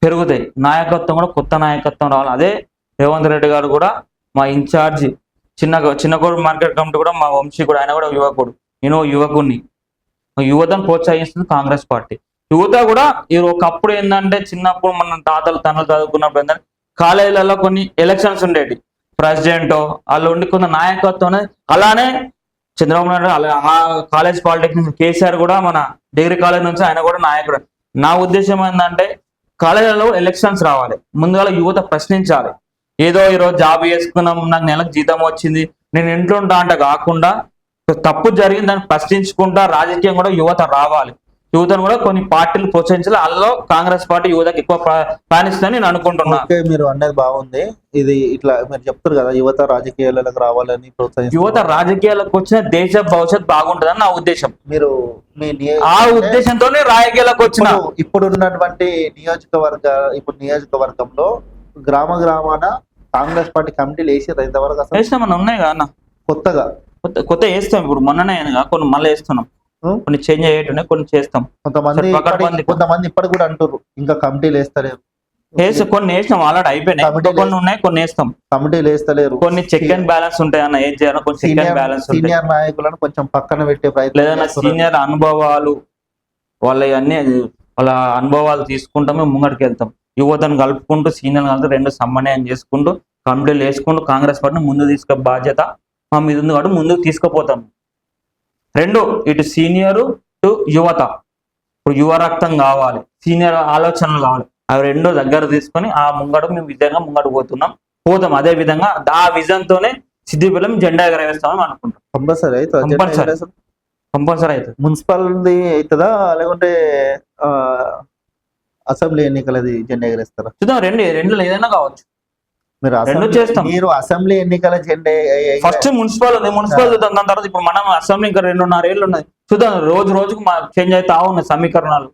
A: పెరుగుతాయి, నాయకత్వం కూడా కొత్త నాయకత్వం రావాలి. అదే రేవంత్ రెడ్డి గారు కూడా మా ఇన్ఛార్జి చిన్నకోడు మార్కెట్ కమిటీ కూడా మా వంశీ కూడా, ఆయన కూడా యువకుడు, నేను యువకుడిని. యువతను ప్రోత్సహిస్తుంది కాంగ్రెస్ పార్టీ. యువత కూడా ఒకప్పుడు ఏంటంటే, చిన్నప్పుడు మన తాతలు తనలు చదువుకున్నప్పుడు ఏంటంటే కాలేజీలలో కొన్ని ఎలక్షన్స్ ఉండేవి, ప్రెసిడెంట్ వాళ్ళు ఉండి కొంత నాయకత్వం అనేది. అలానే చంద్రబాబు నాయుడు ఆ కాలేజ్ పాలిటెక్నిక్ కేసీఆర్ కూడా మన డిగ్రీ కాలేజ్ నుంచి ఆయన కూడా నాయకుడు. నా ఉద్దేశం ఏంటంటే, కాలేజీలలో ఎలక్షన్స్ రావాలి, ముందుగా యువత ప్రశ్నించాలి. ఏదో ఈరోజు జాబ్ చేసుకున్నాం, నాకు నెలకు జీతం వచ్చింది, నేను ఇంట్లో ఉంటా అంటే కాకుండా తప్పు జరిగింది దాన్ని ప్రశ్నించుకుంటా రాజకీయం కూడా యువత రావాలి. యువతను కూడా కొన్ని పార్టీలు ప్రోత్సహించాలి. అందులో కాంగ్రెస్ పార్టీ యువతకు ఎక్కువ ప్రాణిస్తుందని నేను అనుకుంటున్నా.
B: మీరు అనేది బాగుంది. ఇది ఇట్లా మీరు చెప్తారు కదా, యువత రాజకీయాలకు రావాలని ప్రోత్సహించాలి.
A: యువత రాజకీయాలకు వచ్చిన దేశ భవిష్యత్ బాగుంటుందని నా ఉద్దేశం.
B: మీరు
A: ఆ ఉద్దేశంతోనే రాజకీయాలకు వచ్చిన.
B: ఇప్పుడు ఉన్నటువంటి నియోజకవర్గంలో గ్రామాన కాంగ్రెస్ పార్టీ కమిటీలు వేసారు ఇంతవరకు? అసలు
A: వేసినామన్నా ఉన్నాయి కదా అన్న, కొత్త వేస్తాం. ఇప్పుడు మొన్ననే కొన్ని మళ్ళీ వేస్తున్నాం, కొన్ని చేంజ్ అయ్యేటున్నాయి, కొన్ని చేస్తాం.
B: కొంతమంది ఇప్పటికి కూడా అంటారు ఇంకా కమిటీలు వేస్తలేరు.
A: కొన్ని వేసినాం, ఆల్రెడీ అయిపోయినాయి. కొన్ని ఉన్నాయి, కొన్ని వేస్తాం.
B: కమిటీలు వేస్తలేరు,
A: కొన్ని చెక్ అండ్ బ్యాలెన్స్ ఉంటాయి అన్న. ఏం చేయాలి, కొన్ని చెక్ అండ్ బ్యాలెన్స్.
B: సీనియర్ నాయకులను కొంచెం పక్కన పెట్టే ప్రయత్నం,
A: లేదన్నా సీనియర్ అనుభవాలు వాళ్ళ అనుభవాలు తీసుకుంటామే ముంగడికి వెళ్తాం. యువతను కలుపుకుంటూ సీనియర్ కలిపి రెండు సమన్వయం చేసుకుంటూ కమిటీలు వేసుకుంటూ కాంగ్రెస్ పార్టీని ముందు తీసుకు బాధ్యత మా మీద ఉంది కాబట్టి ముందుకు తీసుకుపోతాం. రెండు, ఇటు సీనియరు టు యువత. ఇప్పుడు యువ రక్తం కావాలి, సీనియర్ ఆలోచనలు కావాలి. అవి రెండు దగ్గర తీసుకొని ఆ ముంగడుకు మేము విధంగా ముంగడు పోతాం. అదే విధంగా ఆ విజన్ తోనే సిద్దిపేటలో జెండా ఎగరవేస్తామని అనుకుంటాం.
B: కంపల్సరీ
A: అవుతుంది.
B: మున్సిపాలిటీ అవుతుందా లేకుంటే అసెంబ్లీ ఎన్నికలది జెండా ఎగరేస్తారా?
A: చూద్దాం, రెండు ఏదైనా కావచ్చు.
B: మీరు అసెంబ్లీ ఎన్నికల జెండా
A: ఫస్ట్ మున్సిపల్ చూద్దాం, దాని తర్వాత ఇప్పుడు మనం అసెంబ్లీ ఇంకా 2.5 ఏళ్ళు ఉన్నది. చూద్దాం, రోజుకు చేంజ్ అవుతా ఉన్నాయి సమీకరణాలు.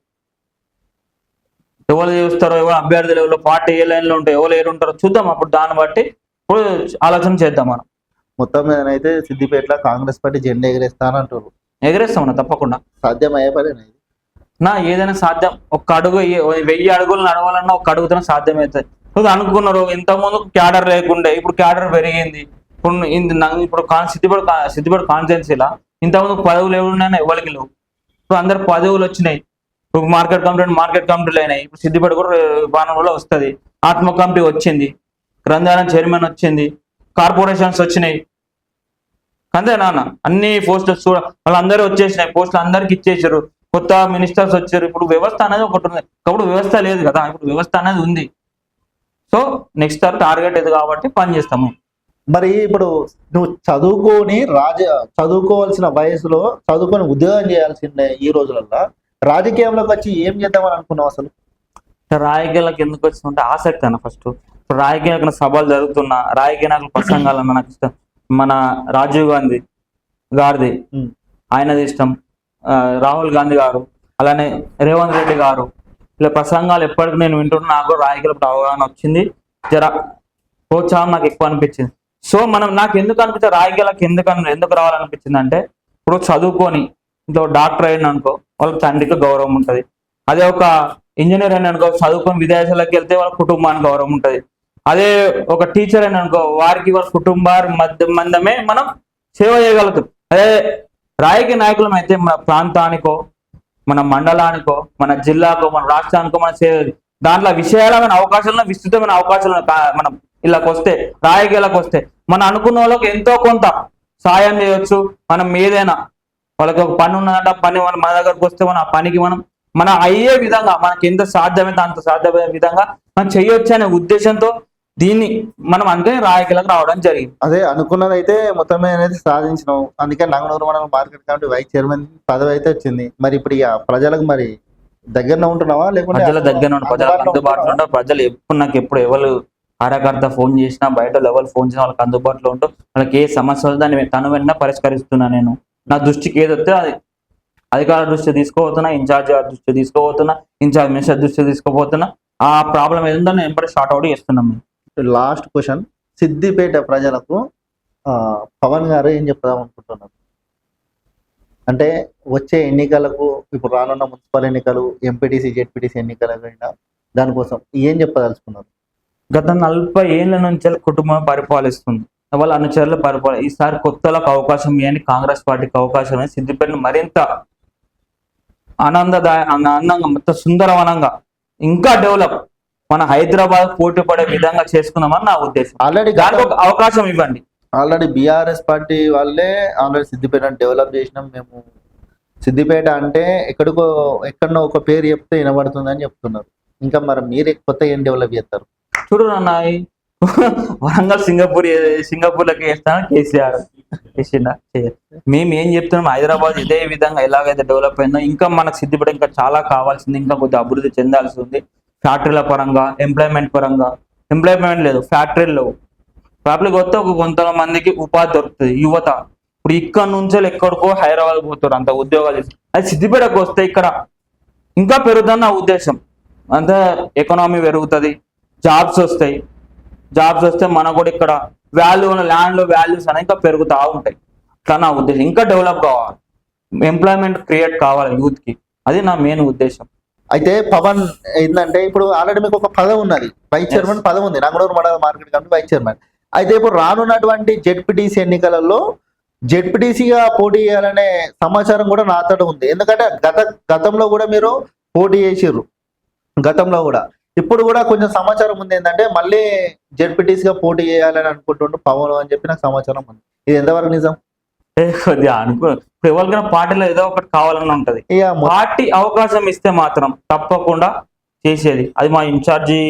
A: ఎవరు చూస్తారో, ఎవరు అభ్యర్థులు, ఎవరు పార్టీ ఏ లైన్లో ఉంటాయి, ఎవరు ఏరుంటారో చూద్దాం. అప్పుడు దాన్ని బట్టి ఇప్పుడు ఆలోచన చేద్దాం మనం.
B: మొత్తం మీద అయితే సిద్దిపేటలో కాంగ్రెస్ పార్టీ జెండా ఎగరేస్తానంటారు.
A: ఎగరేస్తామన్నా, తప్పకుండా.
B: సాధ్యం అయ్యే పని
A: ఏదైనా సాధ్యం. ఒక అడుగు 1000 అడుగులు నడవాలన్నా ఒక అడుగుతోనే సాధ్యమవుతుంది. అనుకున్నారు ఇంతకుముందు క్యాడర్ లేకుండే, ఇప్పుడు క్యాడర్ పెరిగింది. ఇప్పుడు సిద్దిపేట కాన్స్టిట్యున్సీలా ఇంతకుముందు పదవులు ఎవరున్నాయన్నా ఎవరికి లేవు. ఇప్పుడు అందరు పదవులు వచ్చినాయి. ఇప్పుడు మార్కెట్ కమిటీలు అయినాయి. ఇప్పుడు సిద్దిపేట కూడా బాణంలో వస్తుంది. ఆత్మ కమిటీ వచ్చింది, గ్రంథాలయం చైర్మన్ వచ్చింది, కార్పొరేషన్స్ వచ్చినాయి. అంతే నాన్న, అన్ని పోస్టులు వాళ్ళందరూ వచ్చేసినాయి, పోస్టులు అందరికి ఇచ్చేసారు. కొత్త మినిస్టర్స్ వచ్చారు. ఇప్పుడు వ్యవస్థ అనేది ఒకటి ఉంది, ఒకప్పుడు వ్యవస్థ లేదు కదా, ఇప్పుడు వ్యవస్థ అనేది ఉంది. సో నెక్స్ట్ టార్గెట్ ఇది కాబట్టి పని చేస్తాము.
B: మరి ఇప్పుడు నువ్వు చదువుకోవాల్సిన వయసులో చదువుకొని ఉద్యోగం చేయాల్సిందే ఈ రోజులలో, రాజకీయంలోకి వచ్చి ఏం చేద్దామని అనుకున్నావు? అసలు
A: రాజకీయాలకు ఎందుకు వచ్చిందంటే ఆసక్తి అన్న. ఫస్ట్ ఇప్పుడు రాజకీయ సభలు జరుగుతున్నా, రాజకీయ నాయకులు ప్రసంగాలన్న నాకు ఇష్టం. మన రాజీవ్ గాంధీ గారిది ఆయనది ఇష్టం. రాహుల్ గాంధీ గారు, అలానే రేవంత్ రెడ్డి గారు, ఇలా ప్రసంగాలు ఎప్పటికీ నేను వింటున్నా. నాకు రాజకీయాల అవగాహన వచ్చింది, జర ప్రోత్సాహం నాకు ఎక్కువ అనిపించింది. సో నాకు ఎందుకు అనిపించింది రాజకీయాలకు ఎందుకు రావాలనిపించింది అంటే, ఇప్పుడు చదువుకొని ఇంట్లో డాక్టర్ అయిన అనుకో వాళ్ళకి తండ్రికి గౌరవం ఉంటుంది. అదే ఒక ఇంజనీర్ అయిన అనుకో చదువుకొని విదేశాలకు వెళ్తే వాళ్ళ కుటుంబానికి గౌరవం ఉంటుంది. అదే ఒక టీచర్ అయిన అనుకో వారికి వాళ్ళ మందమే మనం సేవ చేయగలుగుతాం. అదే రాజకీయ నాయకులం అయితే మన ప్రాంతానికో, మన మండలానికో, మన జిల్లాకో, మన రాష్ట్రానికో మన సేవ, దాంట్లో విషయాలమైన అవకాశాలను, విస్తృతమైన అవకాశాలను మనం ఇలాకి వస్తే, రాజకీయాలకు వస్తే మన అనుకున్న వాళ్ళకి ఎంతో కొంత సాయం చేయొచ్చు. మనం ఏదైనా వాళ్ళకి ఒక పని ఉన్నదంట, పని మన దగ్గరకు వస్తే మనం ఆ పనికి మన అయ్యే విధంగా మనకి ఎంత సాధ్యమైతే అంత సాధ్యమైన విధంగా మనం చేయొచ్చు అనే ఉద్దేశంతో దీన్ని మనం అందుకని రాజకీయాలకు రావడం జరిగింది.
B: అదే అనుకున్నది అయితే మొత్తమే అనేది సాధించినాం. అందుకే నంగనూరు మండలం మార్కెట్ కమిటీ వైస్ చైర్మన్ పదవి అయితే వచ్చింది. మరి ఇప్పుడు ఇక ప్రజలకు మరి దగ్గరనే ఉంటున్నావా లేకుంటే
A: ప్రజల దగ్గర ప్రజలకు అందుబాటులో ఉంటా. ప్రజలు ఎప్పుడు నాకు ఎప్పుడు ఎవరు కార్యకర్త ఫోన్ చేసినా, బయట ఎవరు ఫోన్ చేసినా వాళ్ళకి అందుబాటులో ఉంటాం. వాళ్ళకి ఏ సమస్య ఉందో దాన్ని తను వెంటనే పరిష్కరిస్తున్నా. నేను నా దృష్టికి ఏది వస్తే అది అధికారుల దృష్టి తీసుకోబోతున్నా, ఇన్ఛార్జ్ దృష్టి తీసుకోబోతున్నా, ఇన్ఛార్జ్ మినిస్టర్ దృష్టి తీసుకోబోతున్నా. ఆ ప్రాబ్లం ఏదో నేను ఎప్పుడు షార్ట్ అవుట్ చేస్తున్నాం.
B: లాస్ట్ క్వశ్చన్, సిద్దిపేట ప్రజలకు పవన్ గారు ఏం చెప్దాం అనుకుంటున్నారు? అంటే వచ్చే ఎన్నికలకు, ఇప్పుడు రానున్న మున్సిపల్ ఎన్నికలు, ఎంపీటీసీ జెడ్పీటీసీ ఎన్నికలైనా దానికోసం ఏం చెప్పదలుచుకున్నారు?
A: గత 40 ఏళ్ల నుంచి కుటుంబం పరిపాలిస్తుంది, వాళ్ళ అనుచరులు ఈసారి కొత్తలకు అవకాశం ఇవ్వండి, కాంగ్రెస్ పార్టీకి అవకాశం ఇవ్వండి. సిద్దిపేటను మరింత అందంగా, మొత్తం సుందరవనంగా ఇంకా డెవలప్, మన హైదరాబాద్ పోటీ పడే విధంగా చేసుకుందామని నా ఉద్దేశం.
B: ఆల్రెడీ
A: దానికి ఒక అవకాశం ఇవ్వండి.
B: ఆల్రెడీ బీఆర్ఎస్ పార్టీ వాళ్ళే ఆల్రెడీ సిద్దిపేట డెవలప్ చేసినాం మేము, సిద్దిపేట అంటే ఎక్కడో ఒక పేరు చెప్తే వినబడుతుందని చెప్తున్నారు. ఇంకా మరి మీరు కొత్త ఏం డెవలప్ చేస్తారు?
A: చూడు నాన్న, వరంగల్ సింగపూర్లకి వేస్తాను కేసీఆర్ చేసిందా? మేము ఏం చెప్తున్నాం, హైదరాబాద్ ఇదే విధంగా ఎలాగైతే డెవలప్ అయిందో ఇంకా మనకు సిద్దిపేట ఇంకా చాలా కావాల్సింది, ఇంకా కొద్దిగా అభివృద్ధి చెందాల్సి ఉంది. ఫ్యాక్టరీల పరంగా, ఎంప్లాయ్మెంట్ పరంగా, ఎంప్లాయ్మెంట్ లేదు, ఫ్యాక్టరీలు లేవు. ఫ్యాక్టరీకి వస్తే కొంతమందికి ఉపాధి దొరుకుతుంది. యువత ఇప్పుడు ఇక్కడ నుంచి ఎక్కడికో హైదరాబాద్ పోతారు, అంత ఉద్యోగాలు చేస్తారు. అది సిద్దిపేటకు వస్తే ఇక్కడ ఇంకా పెరుగుతుంది నా ఉద్దేశం. అంతే ఎకనామీ పెరుగుతుంది, జాబ్స్ వస్తాయి. జాబ్స్ వస్తే మనకు కూడా ఇక్కడ వాల్యూ ఉన్న ల్యాండ్లో వాల్యూస్ అనేవి ఇంకా పెరుగుతూ ఉంటాయి. అట్లా నా ఉద్దేశం. ఇంకా డెవలప్ కావాలి, ఎంప్లాయ్మెంట్ క్రియేట్ కావాలి యూత్కి, అది నా మెయిన్ ఉద్దేశం.
B: అయితే పవన్ ఏంటంటే ఇప్పుడు ఆల్రెడీ మీకు ఒక పదవి ఉన్నది, వైస్ చైర్మన్ పదవి ఉంది, నంగనూరు మండల మార్కెట్ కమిటీ వైస్ చైర్మన్. అయితే ఇప్పుడు రానున్నటువంటి జెడ్పీటీసీ ఎన్నికలలో జెడ్పీటీసీగా పోటీ చేయాలనే సమాచారం కూడా నాతో ఉంది. ఎందుకంటే గతంలో కూడా మీరు పోటీ చేసిర్రు, గతంలో కూడా. ఇప్పుడు కూడా కొంచెం సమాచారం ఉంది ఏంటంటే మళ్ళీ జెడ్పీటీసీగా పోటీ చేయాలని అనుకుంటుండ్రు పవన్ అని చెప్పి నాకు సమాచారం ఉంది. ఇది ఎంతవరకు నిజం?
A: కొద్దిగా ఇప్పుడు ఎవరికైనా పార్టీలో ఏదో ఒకటి కావాలని ఉంటది. పార్టీ అవకాశం ఇస్తే మాత్రం తప్పకుండా చేసేది. అది మా ఇన్ఛార్జి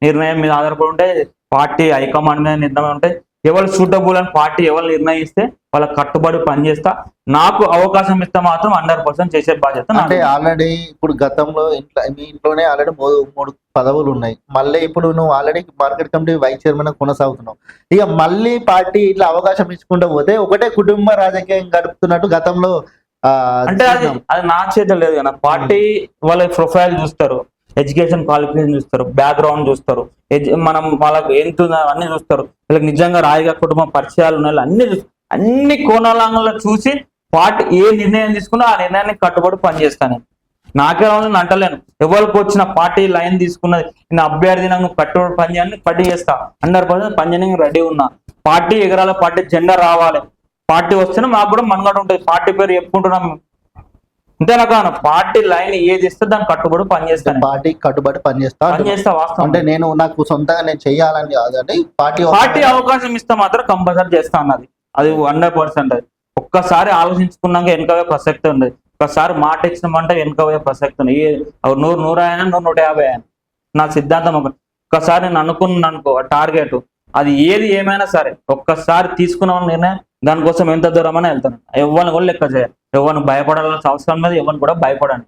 A: నిర్ణయం మీద ఆధారపడి ఉంటే, పార్టీ హైకమాండ్ మీద నిర్ణయం ఉంటాయి. ఎవరు సూటబుల్ అని పార్టీ ఎవరు నిర్ణయిస్తే వాళ్ళకి కట్టుబడి పనిచేస్తా. నాకు అవకాశం ఇస్తే మాత్రం 100% చేసే బాధ్యత.
B: అంటే ఆల్రెడీ ఇప్పుడు గతంలో మీ ఇంట్లోనే ఆల్రెడీ 3 పదవులు ఉన్నాయి. మళ్ళీ ఇప్పుడు నువ్వు already market committee vice chairman కొనసాగుతున్నావు. ఇక మళ్ళీ పార్టీ ఇట్లా అవకాశం ఇచ్చుకుంటూ పోతే ఒకటే కుటుంబ రాజకీయం గడుపుతున్నట్టు గతంలో
A: అంటే అది నా చేతిలో లేదు కదా. పార్టీ వాళ్ళ ప్రొఫైల్ చూస్తారు, ఎడ్యుకేషన్ క్వాలిఫికేషన్ చూస్తారు, బ్యాక్గ్రౌండ్ చూస్తారు, మనం వాళ్ళకి ఎంత అన్ని చూస్తారు. వీళ్ళకి నిజంగా రాజకీయ కుటుంబ పరిచయాలు ఉన్నాయి, అన్ని కోణాలలో చూసి పార్టీ ఏ నిర్ణయం తీసుకున్నా ఆ నిర్ణయానికి కట్టుబడి పనిచేస్తాను. నాకే అంటలేను, ఎవరికి వచ్చిన పార్టీ లైన్ తీసుకున్నది నా అభ్యర్థి నాకు కట్టుబడి పని చేస్తా, 100% పని చేయడానికి రెడీ ఉన్నా. పార్టీ ఎగరాల, పార్టీ జెండా రావాలి, పార్టీ వస్తేనే మాకు కూడా మనుగడ ఉంటుంది. పార్టీ పేరు చెప్పుకుంటున్నాం అంతేనా కాను, పార్టీ లైన్ ఏది ఇస్తే దాన్ని కట్టుబడి పనిచేస్తాను.
B: పార్టీ కట్టుబడి పనిచేస్తా వాస్తవం. అంటే నేను నాకు సొంతంగా నేను చెయ్యాలని కాదండి,
A: పార్టీ అవకాశం ఇస్తే మాత్రం కంపల్సరీ చేస్తా అన్నది, అది 100%. అది ఒక్కసారి ఆలోచించుకున్నాక వెనకవే ప్రసక్తి ఉండదు. ఒక్కసారి మాట ఇచ్చినామంటే వెనకవే ప్రసక్తి ఉంది. 100 అయినా 150 అయినా నా సిద్ధాంతం. ఒక్కసారి నేను అనుకున్నాను టార్గెట్, అది ఏది ఏమైనా సరే ఒక్కసారి తీసుకున్న నిర్ణయం దానికోసం ఎంత దూరమైనా వెళ్తాను. ఎవరిని కూడా లెక్క చేయాలి, ఎవరిని భయపడాల్సిన అవసరం లేదు, ఎవరిని కూడా భయపడండి.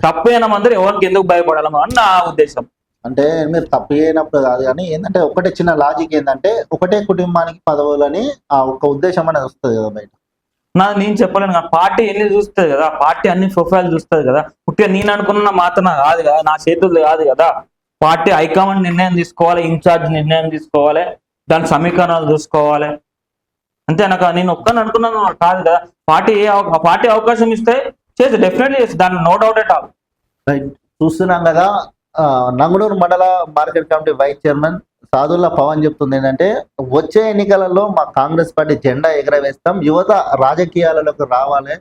A: తప్పు అయిన మందరూ ఎవరికి ఎందుకు భయపడాలి అని నా ఉద్దేశం.
B: అంటే మీరు తప్పు అయినప్పుడు కాదు, కానీ ఏంటంటే ఒకటే చిన్న లాజిక్ ఏంటంటే ఒకటే కుటుంబానికి పదవులని ఆ ఒక్క ఉద్దేశం అనేది వస్తుంది కదా బయట.
A: నేను చెప్పలేను కానీ పార్టీ ఎన్ని చూస్తుంది కదా, పార్టీ అన్ని ప్రొఫైల్ చూస్తుంది కదా. పుట్టిగా నేను అనుకున్న మాత్రం కాదు కదా, నా చేతుల్లో కాదు కదా. పార్టీ హైకమాండ్ నిర్ణయం తీసుకోవాలి, ఇన్ఛార్జ్ నిర్ణయం తీసుకోవాలి, దాని సమీకరణాలు చూసుకోవాలి. అంతే నాకు నేను ఒక్కని అనుకున్నాను కాదు కదా. పార్టీ అవకాశం ఇస్తే చేసి డెఫినెట్లీ చేసి, దాంట్లో no doubt at all.
B: Right. చూస్తున్నాం కదా, నంగునూరు మండల market committee vice chairman Sadulla Pavan చెప్తుంది ఏంటంటే, వచ్చే ఎన్నికలలో మా కాంగ్రెస్ పార్టీ జెండా ఎగరవేస్తాం, యువత రాజకీయాలలోకి రావాలి.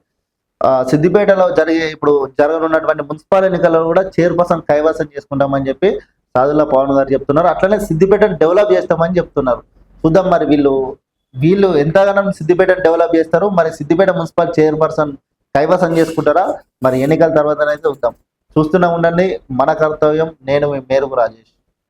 B: సిద్దిపేటలో ఇప్పుడు జరగనున్నటువంటి మున్సిపల్ ఎన్నికల్లో కూడా చైర్పర్సన్ కైవసం చేసుకుంటామని చెప్పి సాదుల్లా పవన్ గారు చెప్తున్నారు. అట్లనే సిద్దిపేటను డెవలప్ చేస్తామని చెప్తున్నారు. చూద్దాం మరి వీళ్ళు ఎంతగానో సిద్దిపేటను డెవలప్ చేస్తారు. మరి సిద్దిపేట మున్సిపల్ చైర్పర్సన్ కైవసం చేసుకుంటారా మరి ఎన్నికల తర్వాత అయితే చూద్దాం. చూస్తూనే ఉండండి మన కర్తవ్యం. నేను మీ మేరుగు రాజేష్.